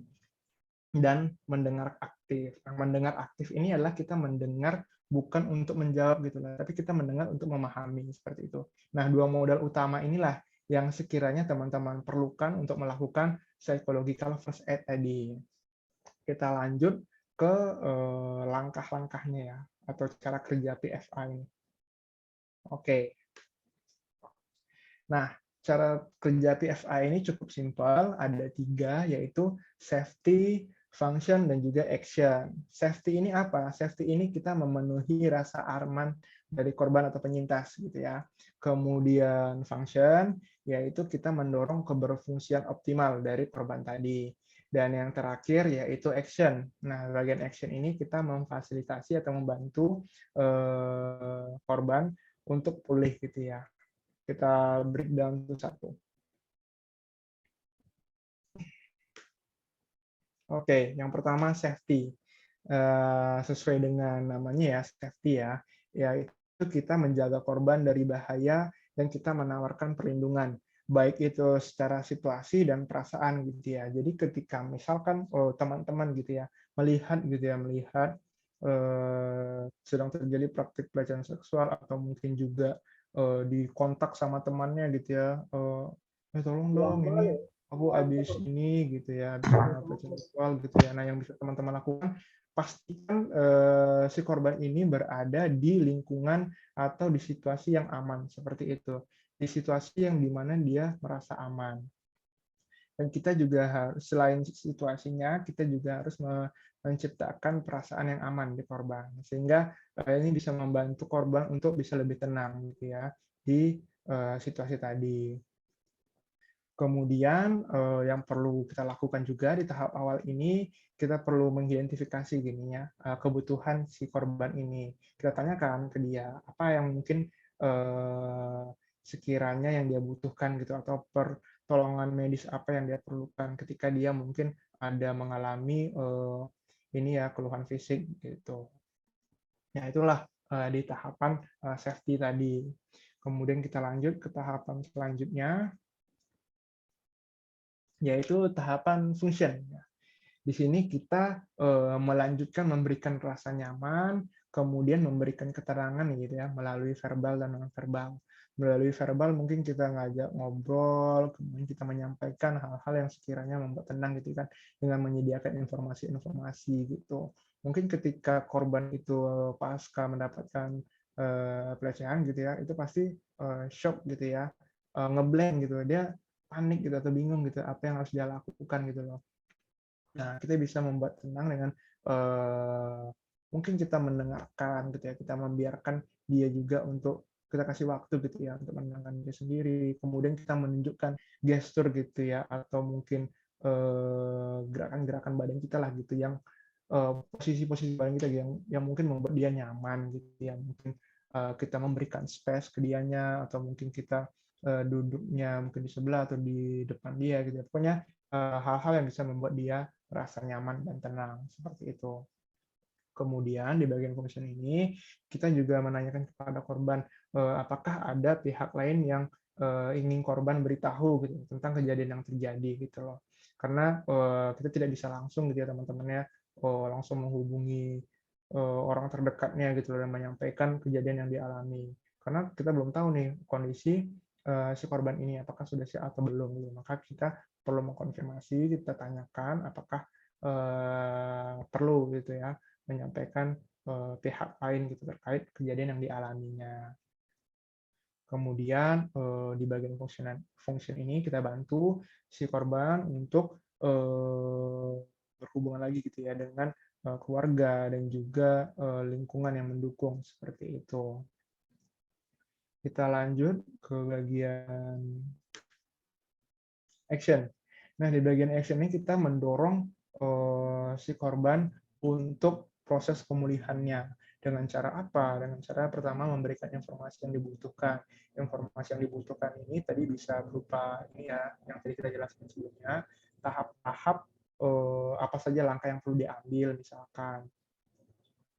Dan mendengar aktif. Mendengar aktif ini adalah kita mendengar bukan untuk menjawab gitu lah, tapi kita mendengar untuk memahami seperti itu. Nah, dua modal utama inilah yang sekiranya teman-teman perlukan untuk melakukan psychological first aid tadi. Kita lanjut ke langkah-langkahnya ya, atau cara kerja PFA ini. Oke. Nah, cara kerja PFA ini cukup simpel, ada 3, yaitu safety, function, dan juga action. Safety ini apa? Safety ini kita memenuhi rasa aman dari korban atau penyintas gitu ya. Kemudian function, yaitu kita mendorong keberfungsian optimal dari korban tadi. Dan yang terakhir yaitu action. Nah, bagian action ini kita memfasilitasi atau membantu korban untuk pulih gitu ya. Kita breakdown satu. Oke, yang pertama safety. Sesuai dengan namanya ya, safety ya. Yaitu kita menjaga korban dari bahaya dan kita menawarkan perlindungan. Baik itu secara situasi dan perasaan gitu ya. Jadi ketika misalkan teman-teman gitu ya, melihat sedang terjadi praktik pelecehan seksual atau mungkin juga dikontak sama temannya gitu ya, tolong dong ini aku habis ini gitu ya, habis kena pelecehan seksual gitu ya. Nah, yang bisa teman-teman lakukan pastikan si korban ini berada di lingkungan atau di situasi yang aman seperti itu, di situasi yang dimana dia merasa aman. Dan kita juga harus, selain situasinya, kita juga harus menciptakan perasaan yang aman di korban, sehingga ini bisa membantu korban untuk bisa lebih tenang gitu ya di situasi tadi. Kemudian yang perlu kita lakukan juga di tahap awal ini, kita perlu mengidentifikasi gini ya, kebutuhan si korban ini. Kita tanyakan ke dia, apa yang mungkin sekiranya yang dia butuhkan gitu, atau pertolongan medis apa yang dia perlukan ketika dia mungkin ada mengalami ini ya, keluhan fisik gitu. Ya itulah di tahapan safety tadi. Kemudian kita lanjut ke tahapan selanjutnya, yaitu tahapan function. Di sini kita melanjutkan memberikan rasa nyaman, kemudian memberikan keterangan gitu ya melalui verbal dan non verbal. Melalui verbal mungkin kita ngajak ngobrol, kemudian kita menyampaikan hal-hal yang sekiranya membuat tenang gitu kan, dengan menyediakan informasi-informasi gitu. Mungkin ketika korban itu pasca mendapatkan pelecehan gitu ya, itu pasti shock gitu ya, ngeblank gitu, dia panik gitu atau bingung gitu apa yang harus dia lakukan gitu loh. Nah, kita bisa membuat tenang dengan mungkin kita mendengarkan gitu ya, kita membiarkan dia juga untuk kita kasih waktu gitu ya untuk menenangkan diri sendiri. Kemudian kita menunjukkan gestur gitu ya, atau mungkin gerakan-gerakan badan kita lah gitu yang posisi-posisi badan kita yang mungkin membuat dia nyaman gitu ya. Mungkin kita memberikan space ke dianya, atau mungkin kita duduknya mungkin di sebelah atau di depan dia gitu ya. Pokoknya hal-hal yang bisa membuat dia merasa nyaman dan tenang seperti itu. Kemudian di bagian function ini kita juga menanyakan kepada korban apakah ada pihak lain yang ingin korban beritahu gitu tentang kejadian yang terjadi gitu loh. Karena kita tidak bisa langsung gitu ya teman-teman ya, langsung menghubungi orang terdekatnya gitu loh dan menyampaikan kejadian yang dialami. Karena kita belum tahu nih kondisi si korban ini apakah sudah siap atau belum gitu. Maka kita perlu mengkonfirmasi, kita tanyakan apakah perlu gitu ya menyampaikan pihak lain gitu terkait kejadian yang dialaminya. Kemudian di bagian function ini kita bantu si korban untuk berhubungan lagi gitu ya dengan keluarga dan juga lingkungan yang mendukung seperti itu. Kita lanjut ke bagian action. Nah, di bagian action ini kita mendorong si korban untuk proses pemulihannya. Dengan cara apa? Dengan cara pertama memberikan informasi yang dibutuhkan. Informasi yang dibutuhkan ini tadi bisa berupa ini ya, yang tadi kita jelaskan sebelumnya, tahap-tahap apa saja langkah yang perlu diambil misalkan.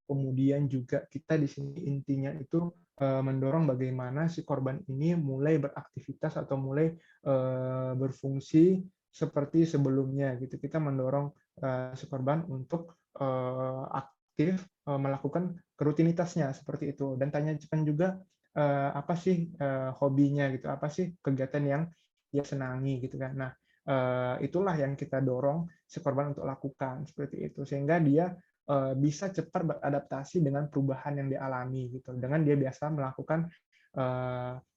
Kemudian juga kita di sini intinya itu mendorong bagaimana si korban ini mulai beraktivitas atau mulai berfungsi seperti sebelumnya gitu. Kita mendorong si korban untuk aktif melakukan rutinitasnya seperti itu, dan tanyakan juga apa sih hobinya gitu, apa sih kegiatan yang dia senangi gitu kan. Nah, itulah yang kita dorong si korban untuk lakukan seperti itu, sehingga dia bisa cepat beradaptasi dengan perubahan yang dialami gitu, dengan dia biasa melakukan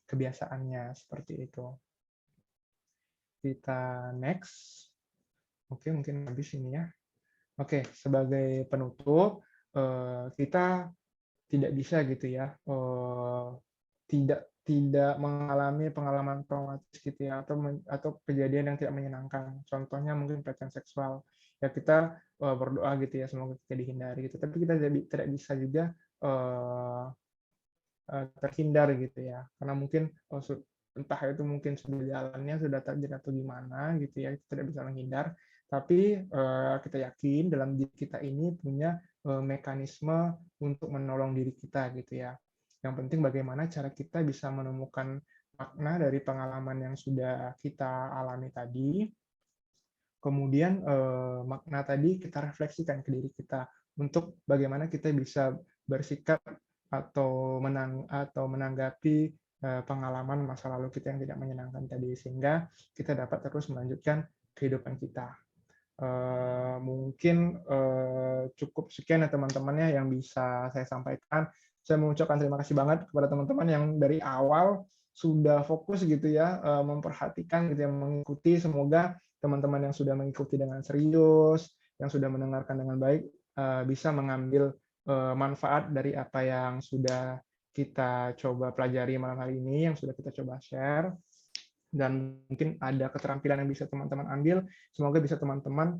kebiasaannya seperti itu. Kita next. Oke, mungkin habis ini ya. Oke, sebagai penutup kita tidak bisa gitu ya, tidak mengalami pengalaman traumatis gitu ya, atau kejadian yang tidak menyenangkan. Contohnya mungkin pelecehan seksual. Ya kita berdoa gitu ya semoga kita dihindari gitu. Tapi kita tidak bisa juga terhindar gitu ya. Karena mungkin entah itu mungkin sudah jalannya sudah terjadi atau gimana gitu ya, kita tidak bisa menghindar. Tapi kita yakin dalam diri kita ini punya mekanisme untuk menolong diri kita gitu ya. Yang penting bagaimana cara kita bisa menemukan makna dari pengalaman yang sudah kita alami tadi. Kemudian makna tadi kita refleksikan ke diri kita untuk bagaimana kita bisa bersikap atau menanggapi pengalaman masa lalu kita yang tidak menyenangkan tadi, sehingga kita dapat terus melanjutkan kehidupan kita. Mungkin cukup sekian ya teman-temannya yang bisa saya sampaikan. Saya mengucapkan terima kasih banget kepada teman-teman yang dari awal sudah fokus gitu ya, memperhatikan gitu ya, mengikuti. Semoga teman-teman yang sudah mengikuti dengan serius, yang sudah mendengarkan dengan baik, bisa mengambil manfaat dari apa yang sudah kita coba pelajari malam hari ini, yang sudah kita coba share. Dan mungkin ada keterampilan yang bisa teman-teman ambil, semoga bisa teman-teman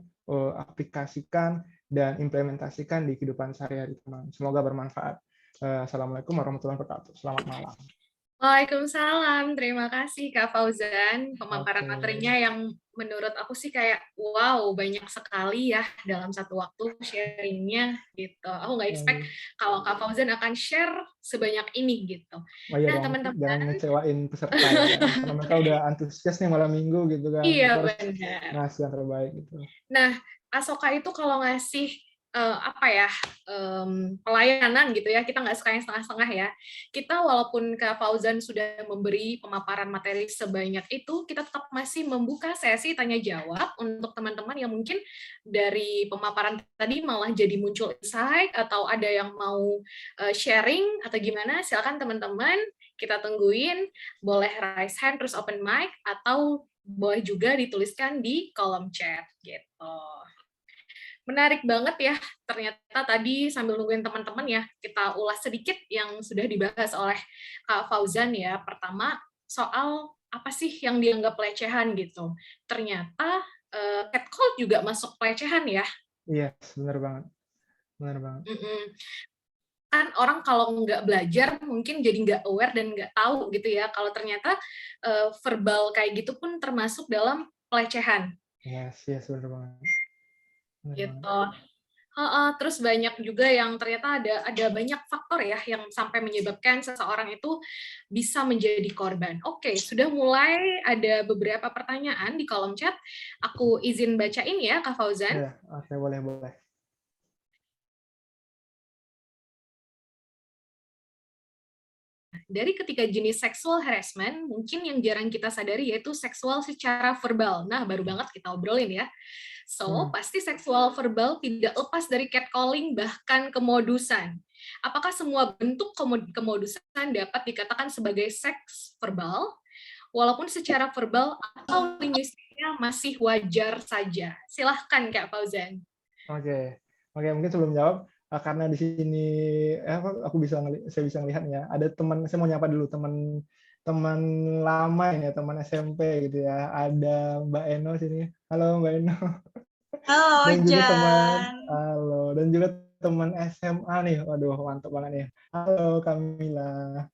aplikasikan dan implementasikan di kehidupan sehari-hari teman. Semoga bermanfaat. Assalamualaikum warahmatullahi wabarakatuh. Selamat malam. Waalaikumsalam, terima kasih Kak Fauzan. Pemaparan Oke. materinya yang menurut aku sih kayak wow, banyak sekali ya dalam satu waktu sharingnya gitu. Aku nggak expect kalau Kak Fauzan akan share sebanyak ini gitu. Oh iya Nah dong, teman-teman, jangan ngecewain peserta ya kan. Karena mereka udah antusias nih malam minggu gitu kan. iya Kita harus benar. ngasih yang terbaik gitu. Nah, Asoka itu kalau ngasih apa ya pelayanan gitu ya, kita nggak suka yang setengah-setengah ya. Kita walaupun Kak Fauzan sudah memberi pemaparan materi sebanyak itu, kita tetap masih membuka sesi tanya jawab untuk teman-teman yang mungkin dari pemaparan tadi malah jadi muncul insight atau ada yang mau sharing atau gimana. Silakan teman-teman, kita tungguin. Boleh raise hand terus open mic atau boleh juga dituliskan di kolom chat gitu. Menarik banget ya, ternyata tadi sambil nungguin teman-teman ya, kita ulas sedikit yang sudah dibahas oleh Kak Fauzan ya. Pertama, soal apa sih yang dianggap pelecehan gitu. Ternyata catcall juga masuk pelecehan ya. Iya, benar banget. Benar banget. Kan orang kalau nggak belajar mungkin jadi nggak aware dan nggak tahu gitu ya, kalau ternyata verbal kayak gitu pun termasuk dalam pelecehan. Yes, benar banget. Benar Gitu. banget. Terus banyak juga yang ternyata ada banyak faktor ya yang sampai menyebabkan seseorang itu bisa menjadi korban. Oke, sudah mulai ada beberapa pertanyaan di kolom chat. Aku izin bacain ya, Kak Fauzan. Iya, oke, boleh. Dari ketiga jenis sexual harassment, mungkin yang jarang kita sadari yaitu seksual secara verbal. Nah, baru banget kita obrolin ya. So, pasti seksual verbal tidak lepas dari catcalling bahkan kemodusan. Apakah semua bentuk kemodusan dapat dikatakan sebagai seks verbal, walaupun secara verbal atau linguistiknya masih wajar saja? Silahkan, Kak Fauzan. Oke, mungkin sebelum jawab, karena di sini saya bisa melihat ya, ada teman, saya mau nyapa dulu teman lama ini ya, teman SMP gitu ya. Ada Mbak Eno sini. Halo Mbak Eno. Halo, Dan juga Jan. dan juga teman SMA nih. Waduh, mantap banget nih. Halo Kamila.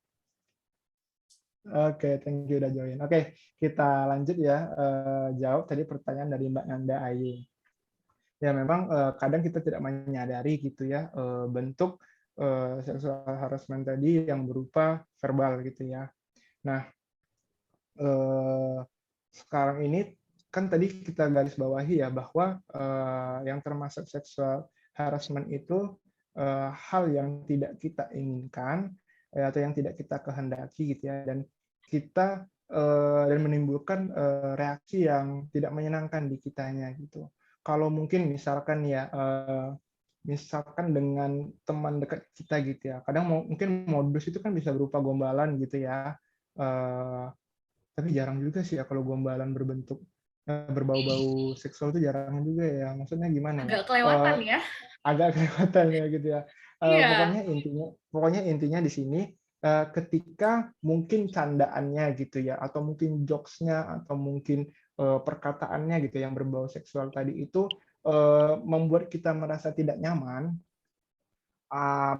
Oke, thank you udah join. Oke, kita lanjut ya. Jawab tadi pertanyaan dari Mbak Nanda Ayu. Ya memang kadang kita tidak menyadari gitu ya bentuk sexual harassment tadi yang berupa verbal gitu ya. Nah, sekarang ini kan tadi kita garis bawahi ya bahwa yang termasuk sexual harassment itu hal yang tidak kita inginkan atau yang tidak kita kehendaki gitu ya, dan kita dan menimbulkan reaksi yang tidak menyenangkan di kitanya gitu. Kalau mungkin misalkan ya misalkan dengan teman dekat kita gitu ya, kadang mungkin modus itu kan bisa berupa gombalan gitu ya, tapi jarang juga sih ya kalau gombalan berbentuk berbau-bau seksual itu jarang juga ya. Maksudnya gimana ya? Agak kelewatan ya. Agak kelewatan ya gitu ya. Iya. Pokoknya intinya di sini ketika mungkin candaannya gitu ya, atau mungkin jokes-nya, atau mungkin perkataannya gitu yang berbau seksual tadi itu membuat kita merasa tidak nyaman,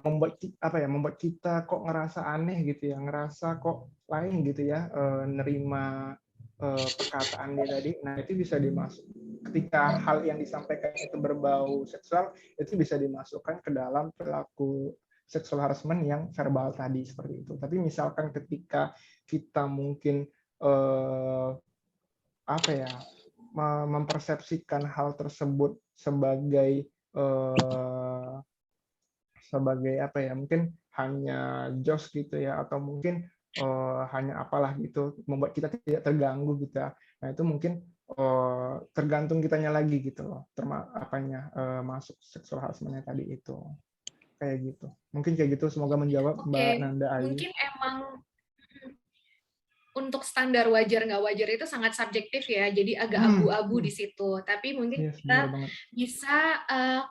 membuat kita kok ngerasa aneh gitu ya, ngerasa kok lain gitu ya nerima perkataan dia tadi. Nah, itu bisa dimasuk ketika hal yang disampaikan itu berbau seksual, itu bisa dimasukkan ke dalam pelaku sexual harassment yang verbal tadi seperti itu. Tapi misalkan ketika kita mungkin mempersepsikan hal tersebut sebagai mungkin hanya jokes gitu ya, atau mungkin hanya apalah gitu, membuat kita tidak terganggu gitu ya. Nah, itu mungkin tergantung kitanya lagi gitu loh, masuk seksual harassment-nya tadi itu. Kayak gitu. Mungkin kayak gitu, semoga menjawab Mbak Oke, Nanda Ayu. mungkin emang untuk standar wajar nggak wajar itu sangat subjektif ya, jadi agak abu-abu di situ. Tapi mungkin Yes, benar kita banget. bisa,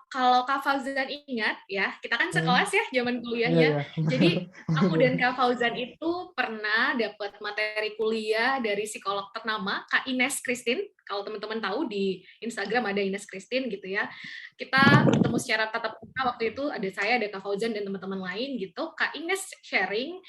kalau Kak Fauzan ingat ya, kita kan sekelas ya zaman kuliah Iya, ya. iya. Jadi aku dan Kak Fauzan itu pernah dapat materi kuliah dari psikolog ternama Kak Ines Christine. Kalau teman-teman tahu di Instagram ada Ines Christine gitu ya. Kita bertemu secara tatap muka waktu itu, ada saya, ada Kak Fauzan dan teman-teman lain gitu. Kak Ines sharing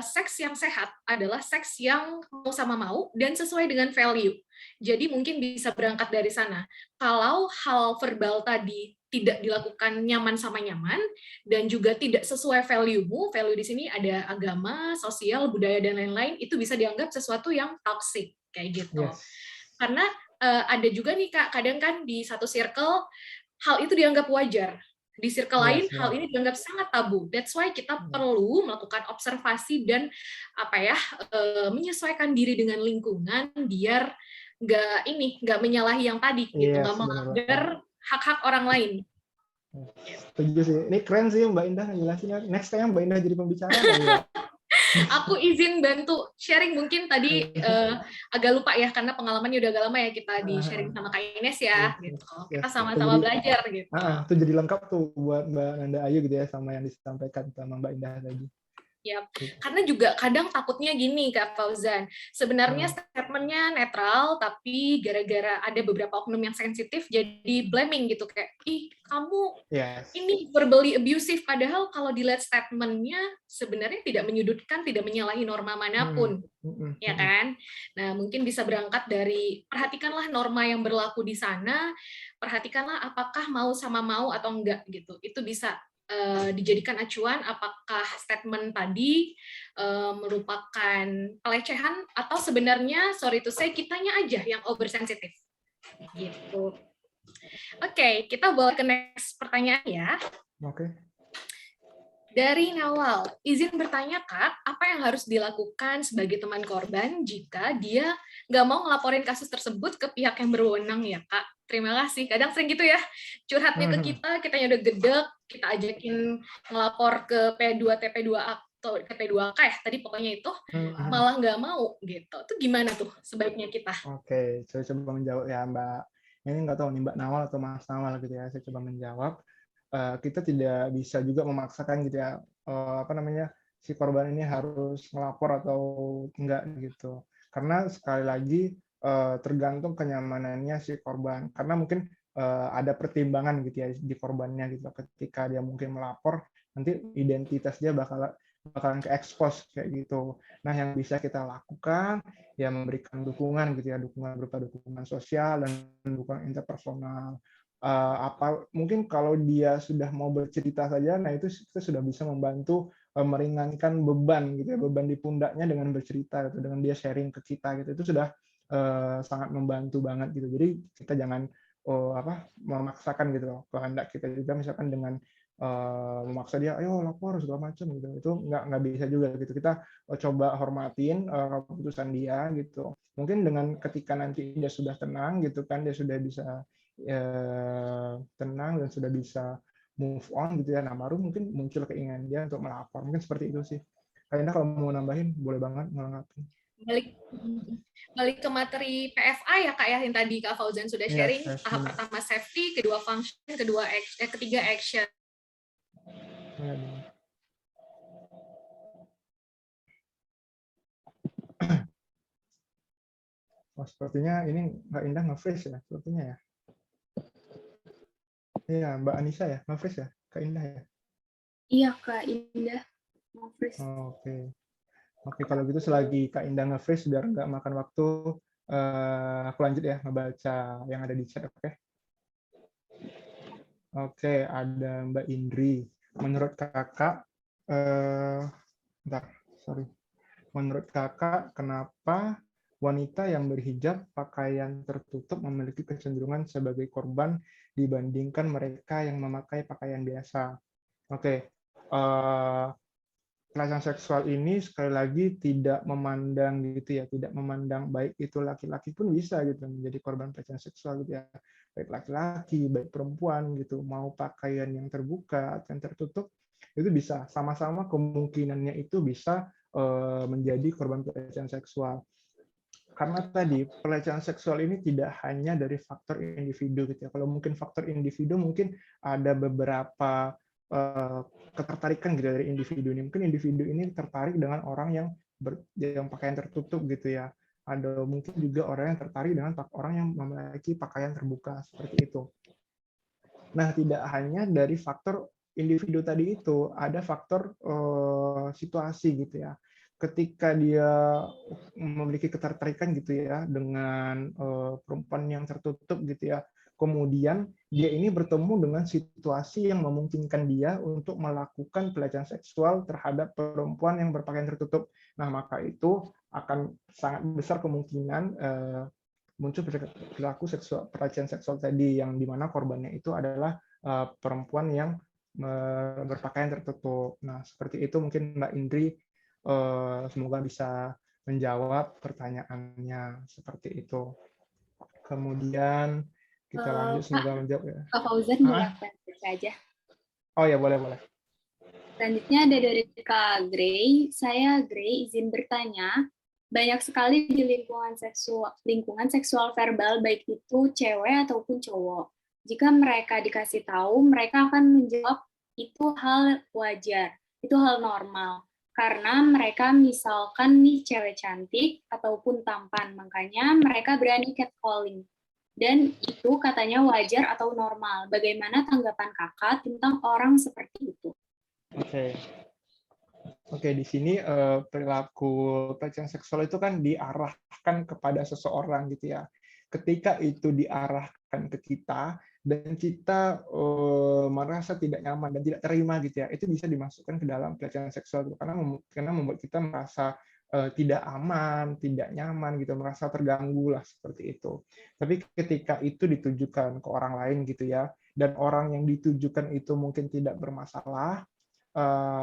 seks yang sehat adalah seks yang mau sama mau dan sesuai dengan value. Jadi mungkin bisa berangkat dari sana. Kalau hal verbal tadi tidak dilakukan nyaman sama nyaman dan juga tidak sesuai value-mu, value di sini ada agama, sosial, budaya dan lain-lain, itu bisa dianggap sesuatu yang toxic kayak gitu. Yes. Karena ada juga nih Kak, kadang kan di satu circle hal itu dianggap wajar. Di circle lain, hal ini dianggap sangat tabu. That's why kita perlu melakukan observasi dan menyesuaikan diri dengan lingkungan biar nggak menyalahi yang tadi gitu, nggak melanggar hak-hak orang lain. Setuju sih. Ini keren sih Mbak Indah ngejelasinnya. Next time Mbak Indah jadi pembicara kali ya. Aku izin bantu sharing, mungkin tadi agak lupa ya karena pengalamannya udah agak lama ya kita di sharing sama Kak Ines ya gitu. Kita sama-sama belajar gitu. Itu jadi lengkap tuh buat Mbak Nanda Ayu gitu ya sama yang disampaikan sama Mbak Indah tadi. Yap. Karena juga kadang takutnya gini Kak Fauzan, sebenarnya statementnya netral, tapi gara-gara ada beberapa oknum yang sensitif jadi blaming gitu, kayak, ih kamu ini verbally abusive, padahal kalau dilihat statementnya sebenarnya tidak menyudutkan, tidak menyalahi norma manapun, ya kan? Nah mungkin bisa berangkat dari, perhatikanlah norma yang berlaku di sana, perhatikanlah apakah mau sama mau atau enggak gitu, itu bisa dijadikan acuan apakah statement tadi merupakan pelecehan atau sebenarnya sorry to say kitanya aja yang oversensitif gitu. Oke, kita boleh ke next pertanyaan ya. Oke. Dari Nawal, izin bertanya Kak, apa yang harus dilakukan sebagai teman korban jika dia nggak mau ngelaporin kasus tersebut ke pihak yang berwenang ya Kak? Terima kasih. Kadang sering gitu ya, curhatnya ke kita, kitanya udah gedek, kita ajakin ngelapor ke P2TP2A atau TP2K ya, tadi pokoknya itu, malah nggak mau gitu. Itu gimana tuh sebaiknya kita? Oke, saya coba menjawab ya Mbak. Ini nggak tahu nih Mbak Nawal atau Mas Nawal gitu ya, saya coba menjawab. Kita tidak bisa juga memaksakan gitu ya, si korban ini harus melapor atau enggak gitu. Karena sekali lagi tergantung kenyamanannya si korban. Karena mungkin ada pertimbangan gitu ya di korbannya gitu. Ketika dia mungkin melapor, nanti identitas dia bakalan ke-expose kayak gitu. Nah, yang bisa kita lakukan ya memberikan dukungan gitu ya, dukungan berupa dukungan sosial dan dukungan interpersonal. Mungkin kalau dia sudah mau bercerita saja, nah itu kita sudah bisa membantu meringankan beban gitu ya, beban di pundaknya dengan bercerita gitu, dengan dia sharing ke kita gitu, itu sudah sangat membantu banget gitu. Jadi kita jangan memaksakan gitu loh kehendak kita juga, misalkan dengan memaksa dia ayo lapor segala macam gitu, itu nggak bisa juga gitu. Kita coba hormatin keputusan dia gitu. Mungkin dengan ketika nanti dia sudah tenang gitu kan, dia sudah bisa tenang dan sudah bisa move on gitu ya, nah baru mungkin muncul keinginan dia untuk melapor. Mungkin seperti itu sih. Kayaknya kalau mau nambahin boleh banget ngelengkapin. Balik ke materi PFA ya Kak ya, yang tadi Kak Fauzan sudah sharing. Tahap pertama safety, kedua function, ketiga action. Sepertinya ini Mbak Indah nge-freeze ya, sepertinya ya. Iya, Mbak Anissa ya, nge-freeze ya, Kak Indah ya. Iya Kak Indah nge-freeze. Oke, kalau gitu selagi Kak Indah nge-freeze biar nggak makan waktu, aku lanjut ya ngebaca yang ada di chat, oke? Oke, ada Mbak Indri. Menurut kakak, menurut kakak kenapa wanita yang berhijab pakaian tertutup memiliki kecenderungan sebagai korban dibandingkan mereka yang memakai pakaian biasa? Oke, pelecehan seksual ini sekali lagi tidak memandang gitu ya, tidak memandang baik itu laki-laki pun bisa gitu menjadi korban pelecehan seksual gitu ya, baik laki-laki, baik perempuan gitu, mau pakaian yang terbuka atau yang tertutup itu bisa, sama-sama kemungkinannya itu bisa menjadi korban pelecehan seksual. Karena tadi pelecehan seksual ini tidak hanya dari faktor individu gitu ya. Kalau mungkin faktor individu mungkin ada beberapa ketertarikan gitu dari individu ini. Mungkin individu ini tertarik dengan orang yang pakaian tertutup gitu ya. Ada mungkin juga orang yang tertarik dengan orang yang memiliki pakaian terbuka seperti itu. Nah, tidak hanya dari faktor individu tadi itu, ada faktor situasi gitu ya. Ketika dia memiliki ketertarikan gitu ya dengan perempuan yang tertutup gitu ya, kemudian dia ini bertemu dengan situasi yang memungkinkan dia untuk melakukan pelecehan seksual terhadap perempuan yang berpakaian tertutup. Nah, maka itu akan sangat besar kemungkinan muncul perilaku pelecehan seksual tadi, yang dimana korbannya itu adalah perempuan yang berpakaian tertutup. Nah, seperti itu mungkin Mbak Indri, semoga bisa menjawab pertanyaannya seperti itu. Kemudian kita lanjut, semoga menjawab ya. Kak Fauzan, boleh aku baca aja? Oh ya, boleh. Selanjutnya ada dari Kak Gray. Saya Gray, izin bertanya. Banyak sekali di lingkungan seksual verbal, baik itu cewek ataupun cowok. Jika mereka dikasih tahu, mereka akan menjawab itu hal wajar, itu hal normal. Karena mereka misalkan nih cewek cantik ataupun tampan, makanya mereka berani catcalling. Dan itu katanya wajar atau normal. Bagaimana tanggapan kakak tentang orang seperti itu? Oke, di sini perilaku pelecehan seksual itu kan diarahkan kepada seseorang gitu ya. Ketika itu diarahkan ke kita dan kita merasa tidak nyaman dan tidak terima gitu ya, itu bisa dimasukkan ke dalam pelecehan seksual karena membuat kita merasa tidak aman, tidak nyaman gitu, merasa terganggu lah seperti itu. Tapi ketika itu ditujukan ke orang lain gitu ya, dan orang yang ditujukan itu mungkin tidak bermasalah,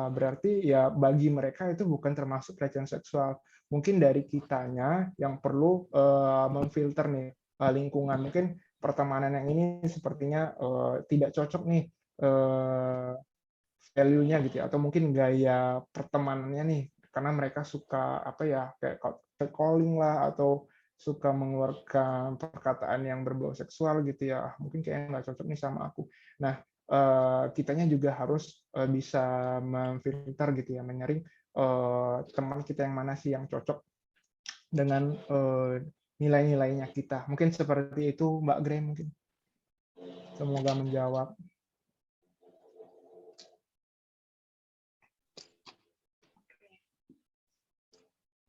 berarti ya bagi mereka itu bukan termasuk pelecehan seksual. Mungkin dari kitanya yang perlu memfilter nih lingkungan. Mungkin pertemanan yang ini sepertinya tidak cocok nih value-nya gitu ya, atau mungkin gaya pertemanannya nih, karena mereka suka apa ya, kayak calling lah, atau suka mengeluarkan perkataan yang berbau seksual gitu ya, mungkin kayaknya nggak cocok nih sama aku. Nah, kitanya juga harus bisa memfilter gitu ya, menyaring teman kita yang mana sih yang cocok dengan nilai-nilainya kita. Mungkin seperti itu Mbak Gray, mungkin. Semoga menjawab.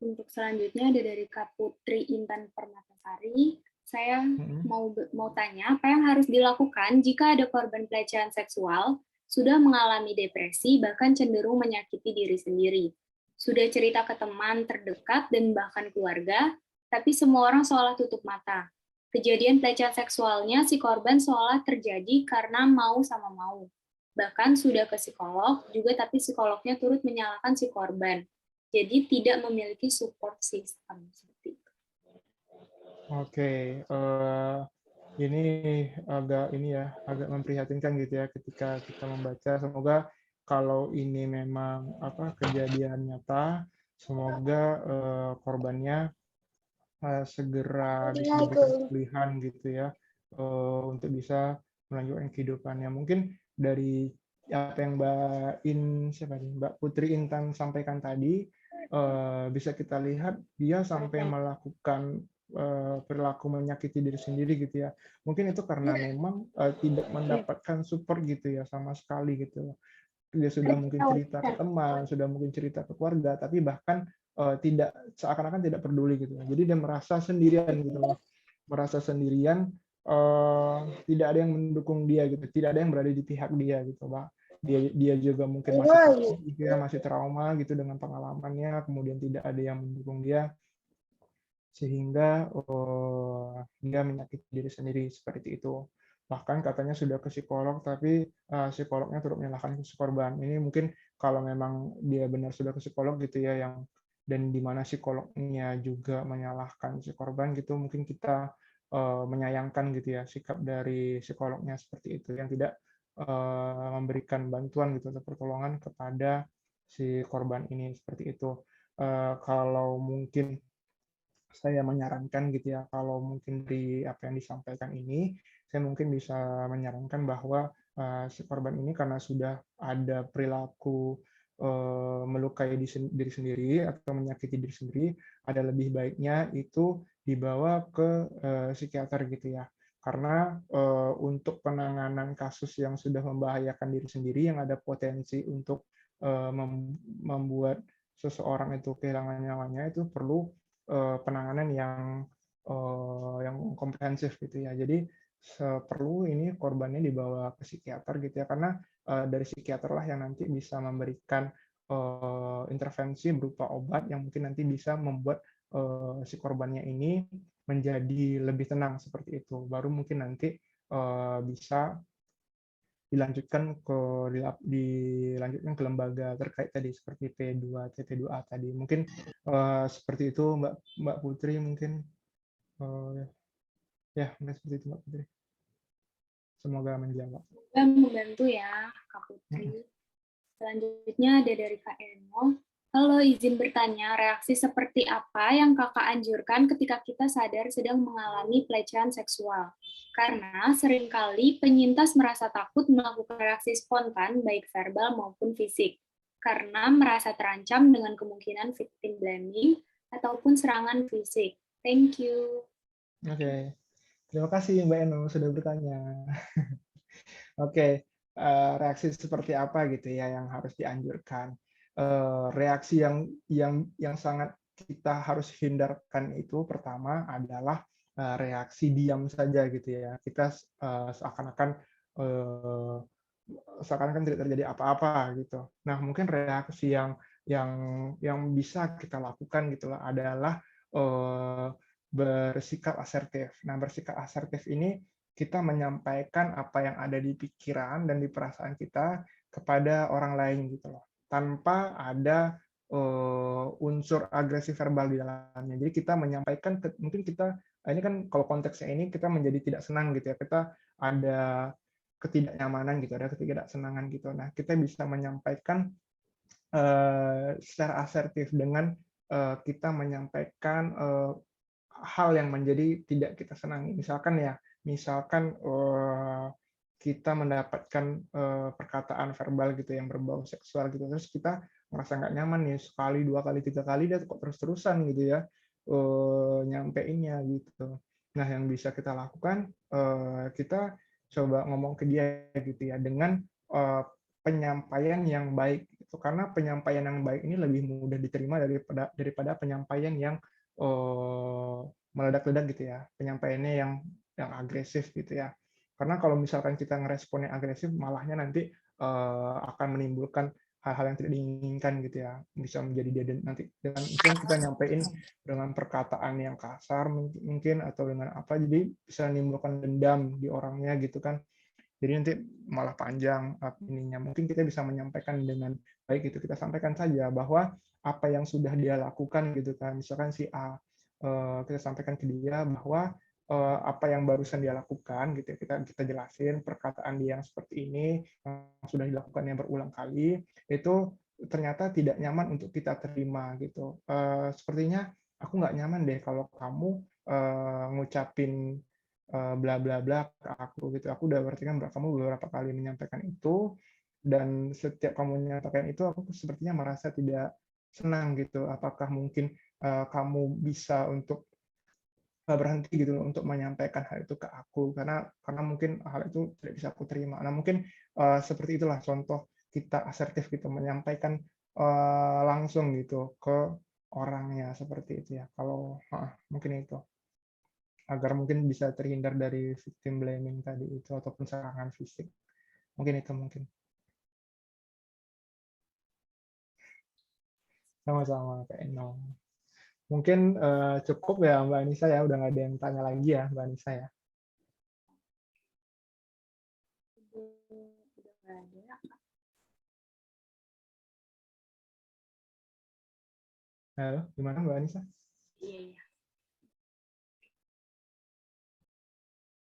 Untuk selanjutnya ada dari Kak Putri Intan Permatasari. Saya mau tanya, apa yang harus dilakukan jika ada korban pelecehan seksual sudah mengalami depresi, bahkan cenderung menyakiti diri sendiri? Sudah cerita ke teman terdekat dan bahkan keluarga, tapi semua orang seolah tutup mata. Kejadian pelecehan seksualnya si korban seolah terjadi karena mau sama mau. Bahkan sudah ke psikolog juga, tapi psikolognya turut menyalahkan si korban. Jadi tidak memiliki support system seperti itu. Oke, ini agak memprihatinkan gitu ya ketika kita membaca. Semoga kalau ini memang kejadian nyata, semoga korbannya segera bisa diberikan pemulihan gitu ya, untuk bisa melanjutkan kehidupannya. Mungkin dari apa yang Mbak Putri Intan sampaikan tadi, bisa kita lihat dia sampai melakukan perilaku menyakiti diri sendiri gitu ya. Mungkin itu karena memang tidak mendapatkan support gitu ya sama sekali gitu. Dia sudah mungkin cerita ke teman, sudah mungkin cerita ke keluarga, tapi bahkan tidak, seakan-akan tidak peduli gitu. Jadi dia merasa sendirian gitu loh. Merasa sendirian, tidak ada yang mendukung dia gitu, tidak ada yang berada di pihak dia gitu, Pak. Dia juga mungkin masih takut, dia masih trauma gitu dengan pengalamannya, kemudian tidak ada yang mendukung dia, sehingga dia menyakiti diri sendiri seperti itu. bahkan katanya sudah ke psikolog, tapi psikolognya turut menyalahkan si korban. Ini mungkin kalau memang dia benar sudah ke psikolog gitu ya, yang dan di mana psikolognya juga menyalahkan si korban gitu, mungkin kita menyayangkan gitu ya sikap dari psikolognya seperti itu, yang tidak memberikan bantuan gitu atau pertolongan kepada si korban ini seperti itu. Kalau mungkin saya menyarankan gitu ya, kalau mungkin dari apa yang disampaikan ini, saya mungkin bisa menyarankan bahwa si korban ini karena sudah ada perilaku melukai diri sendiri atau menyakiti diri sendiri, ada lebih baiknya itu dibawa ke psikiater gitu ya. Karena untuk penanganan kasus yang sudah membahayakan diri sendiri, yang ada potensi untuk membuat seseorang itu kehilangan nyawanya, itu perlu penanganan yang komprehensif gitu ya. Jadi perlu ini korbannya dibawa ke psikiater gitu ya, karena dari psikiater lah yang nanti bisa memberikan intervensi berupa obat yang mungkin nanti bisa membuat si korbannya ini menjadi lebih tenang seperti itu. Baru mungkin nanti bisa dilanjutkan ke lembaga terkait tadi seperti P2, TP2A tadi. Mungkin seperti itu Mbak Putri mungkin ya mungkin seperti itu Mbak Putri. Semoga menjawab. Semoga membantu ya Kak Putri. Selanjutnya ada dari Kak Eno. Halo, izin bertanya, reaksi seperti apa yang Kakak anjurkan ketika kita sadar sedang mengalami pelecehan seksual? Karena seringkali penyintas merasa takut melakukan reaksi spontan, baik verbal maupun fisik, karena merasa terancam dengan kemungkinan victim blaming ataupun serangan fisik. Thank you. Oke. Terima kasih Mbak Eno sudah bertanya. Oke, reaksi seperti apa gitu ya yang harus dianjurkan? Reaksi yang sangat kita harus hindarkan itu pertama adalah reaksi diam saja gitu ya. Kita seakan-akan tidak terjadi apa-apa gitu. Nah, mungkin reaksi yang bisa kita lakukan gitulah adalah bersikap asertif. Nah, bersikap asertif ini kita menyampaikan apa yang ada di pikiran dan di perasaan kita kepada orang lain gitu loh, tanpa ada unsur agresif verbal di dalamnya. Jadi kita menyampaikan, mungkin kita ini kan kalau konteksnya ini kita menjadi tidak senang gitu ya, kita ada ketidaknyamanan gitu, ada ketidaksenangan gitu. Nah, kita bisa menyampaikan secara asertif dengan kita menyampaikan hal yang menjadi tidak kita senangi. Misalkan kita mendapatkan perkataan verbal gitu yang berbau seksual gitu, terus kita merasa nggak nyaman nih sekali, dua kali, tiga kali, dia kok terus-terusan gitu ya nyampeinnya gitu. Nah, yang bisa kita lakukan, kita coba ngomong ke dia gitu ya dengan penyampaian yang baik gitu. Karena penyampaian yang baik ini lebih mudah diterima daripada penyampaian yang meledak-ledak gitu ya, penyampaiannya yang agresif gitu ya. Karena kalau misalkan kita ngeresponnya agresif, malahnya nanti akan menimbulkan hal-hal yang tidak diinginkan gitu ya, bisa menjadi dia nanti dengan mungkin kita nyampein dengan perkataan yang kasar mungkin atau dengan apa, jadi bisa menimbulkan dendam di orangnya gitu kan. Jadi nanti malah panjang ininya. Mungkin kita bisa menyampaikan dengan baik itu, kita sampaikan saja bahwa apa yang sudah dia lakukan gitu kan. Misalkan si A, kita sampaikan ke dia bahwa apa yang barusan dia lakukan gitu ya, kita jelasin perkataan dia yang seperti ini yang sudah dilakukannya berulang kali, itu ternyata tidak nyaman untuk kita terima gitu. Sepertinya aku nggak nyaman deh kalau kamu ngucapin bla bla bla ke aku gitu. Aku udah berarti kan kamu beberapa kali menyampaikan itu, dan setiap kamu menyampaikan itu aku sepertinya merasa tidak senang gitu. Apakah mungkin kamu bisa untuk berhenti gitu untuk menyampaikan hal itu ke aku, karena mungkin hal itu tidak bisa aku terima. Nah, mungkin seperti itulah contoh kita asertif gitu, menyampaikan langsung gitu ke orangnya seperti itu ya. Kalau mungkin itu agar mungkin bisa terhindar dari victim blaming tadi itu ataupun serangan fisik. Mungkin itu mungkin. Sama-sama Kak Eno. Mungkin cukup ya Mbak Anissa ya, udah nggak ada yang tanya lagi ya Mbak Anissa ya. Halo, gimana Mbak Anissa? Iya.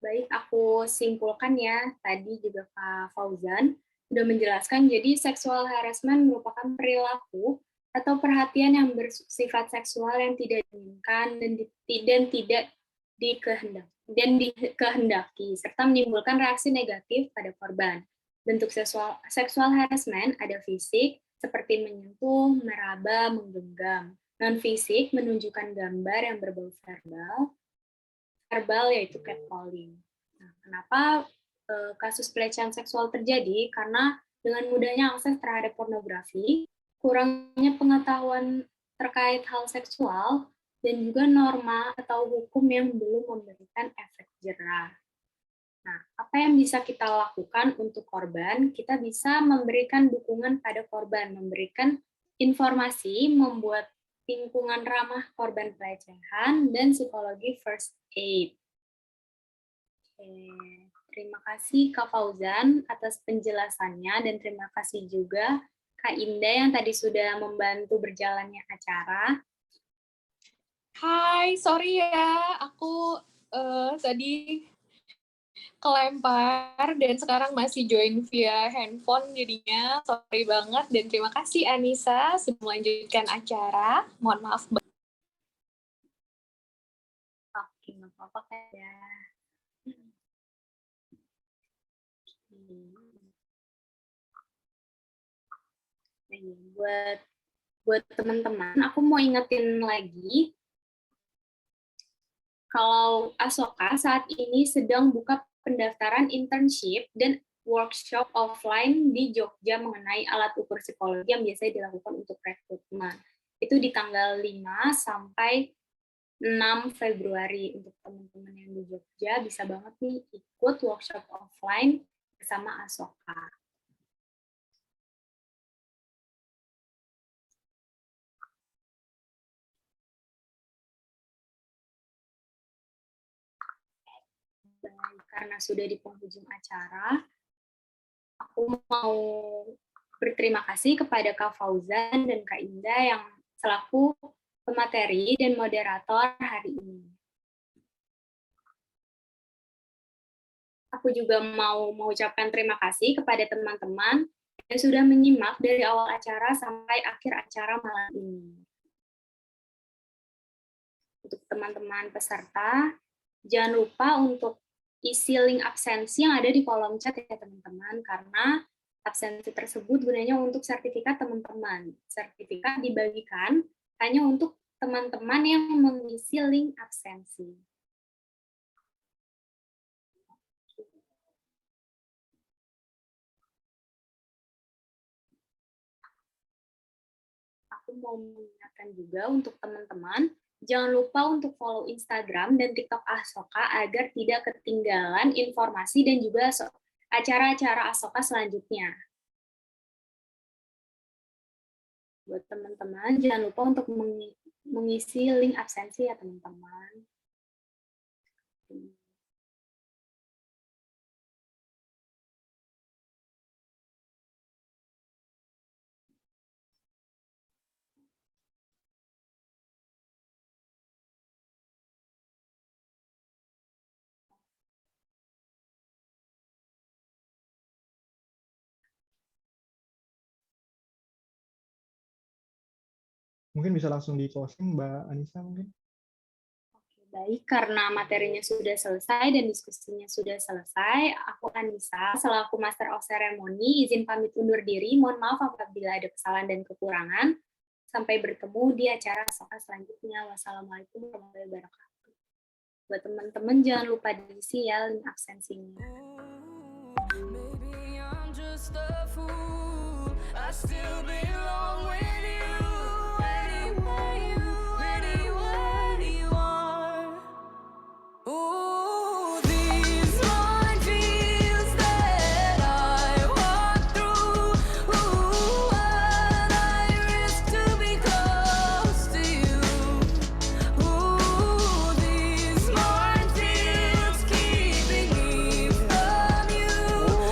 Baik, aku simpulkan ya. Tadi juga Kak Fauzan sudah menjelaskan, jadi sexual harassment merupakan perilaku atau perhatian yang bersifat seksual yang tidak diinginkan dan tidak dikehendaki, serta menimbulkan reaksi negatif pada korban. Bentuk seksual harassment ada fisik, seperti menyentuh, meraba, menggenggam. Non-fisik menunjukkan gambar yang berbau verbal yaitu catcalling. Nah, kenapa kasus pelecehan seksual terjadi? Karena dengan mudahnya akses terhadap pornografi, kurangnya pengetahuan terkait hal seksual, dan juga norma atau hukum yang belum memberikan efek jerah. Nah, apa yang bisa kita lakukan untuk korban? Kita bisa memberikan dukungan pada korban, memberikan informasi, membuat lingkungan ramah korban pelecehan, dan psikologi first aid. Terima kasih Kak Fauzan atas penjelasannya, dan terima kasih juga Kak Indah yang tadi sudah membantu berjalannya acara. Hai, sorry ya, aku tadi kelempar dan sekarang masih join via handphone, jadinya sorry banget, dan terima kasih Anissa sudah melanjutkan acara. Mohon maaf. Oke, nggak apa-apa Kak ya. Buat teman-teman, aku mau ingetin lagi kalau Asoka saat ini sedang buka pendaftaran internship dan workshop offline di Jogja mengenai alat ukur psikologi yang biasanya dilakukan untuk rekrutmen. Itu di tanggal 5 sampai 6 Februari. Untuk teman-teman yang di Jogja bisa banget nih ikut workshop offline bersama Asoka. Baik, karena sudah di penghujung acara, aku mau berterima kasih kepada Kak Fauzan dan Kak Indah yang selaku pemateri dan moderator hari ini. Aku juga mau mengucapkan terima kasih kepada teman-teman yang sudah menyimak dari awal acara sampai akhir acara malam ini. Untuk teman-teman peserta, jangan lupa untuk isi link absensi yang ada di kolom chat ya teman-teman, karena absensi tersebut gunanya untuk sertifikat teman-teman. Sertifikat dibagikan hanya untuk teman-teman yang mengisi link absensi. Aku mau mengingatkan juga untuk teman-teman, jangan lupa untuk follow Instagram dan TikTok Asoka agar tidak ketinggalan informasi dan juga acara-acara Asoka selanjutnya. Buat teman-teman, jangan lupa untuk mengisi link absensi ya teman-teman. Mungkin bisa langsung di closing Mbak Anissa mungkin. Oke, baik, karena materinya sudah selesai dan diskusinya sudah selesai, aku Anissa selaku Master of Ceremony izin pamit undur diri. Mohon maaf apabila ada kesalahan dan kekurangan. Sampai bertemu di acara Asoka selanjutnya. Wassalamualaikum warahmatullahi wabarakatuh. Buat teman-teman jangan lupa diisi ya link absensinya. Maybe I'm just a fool. I still believe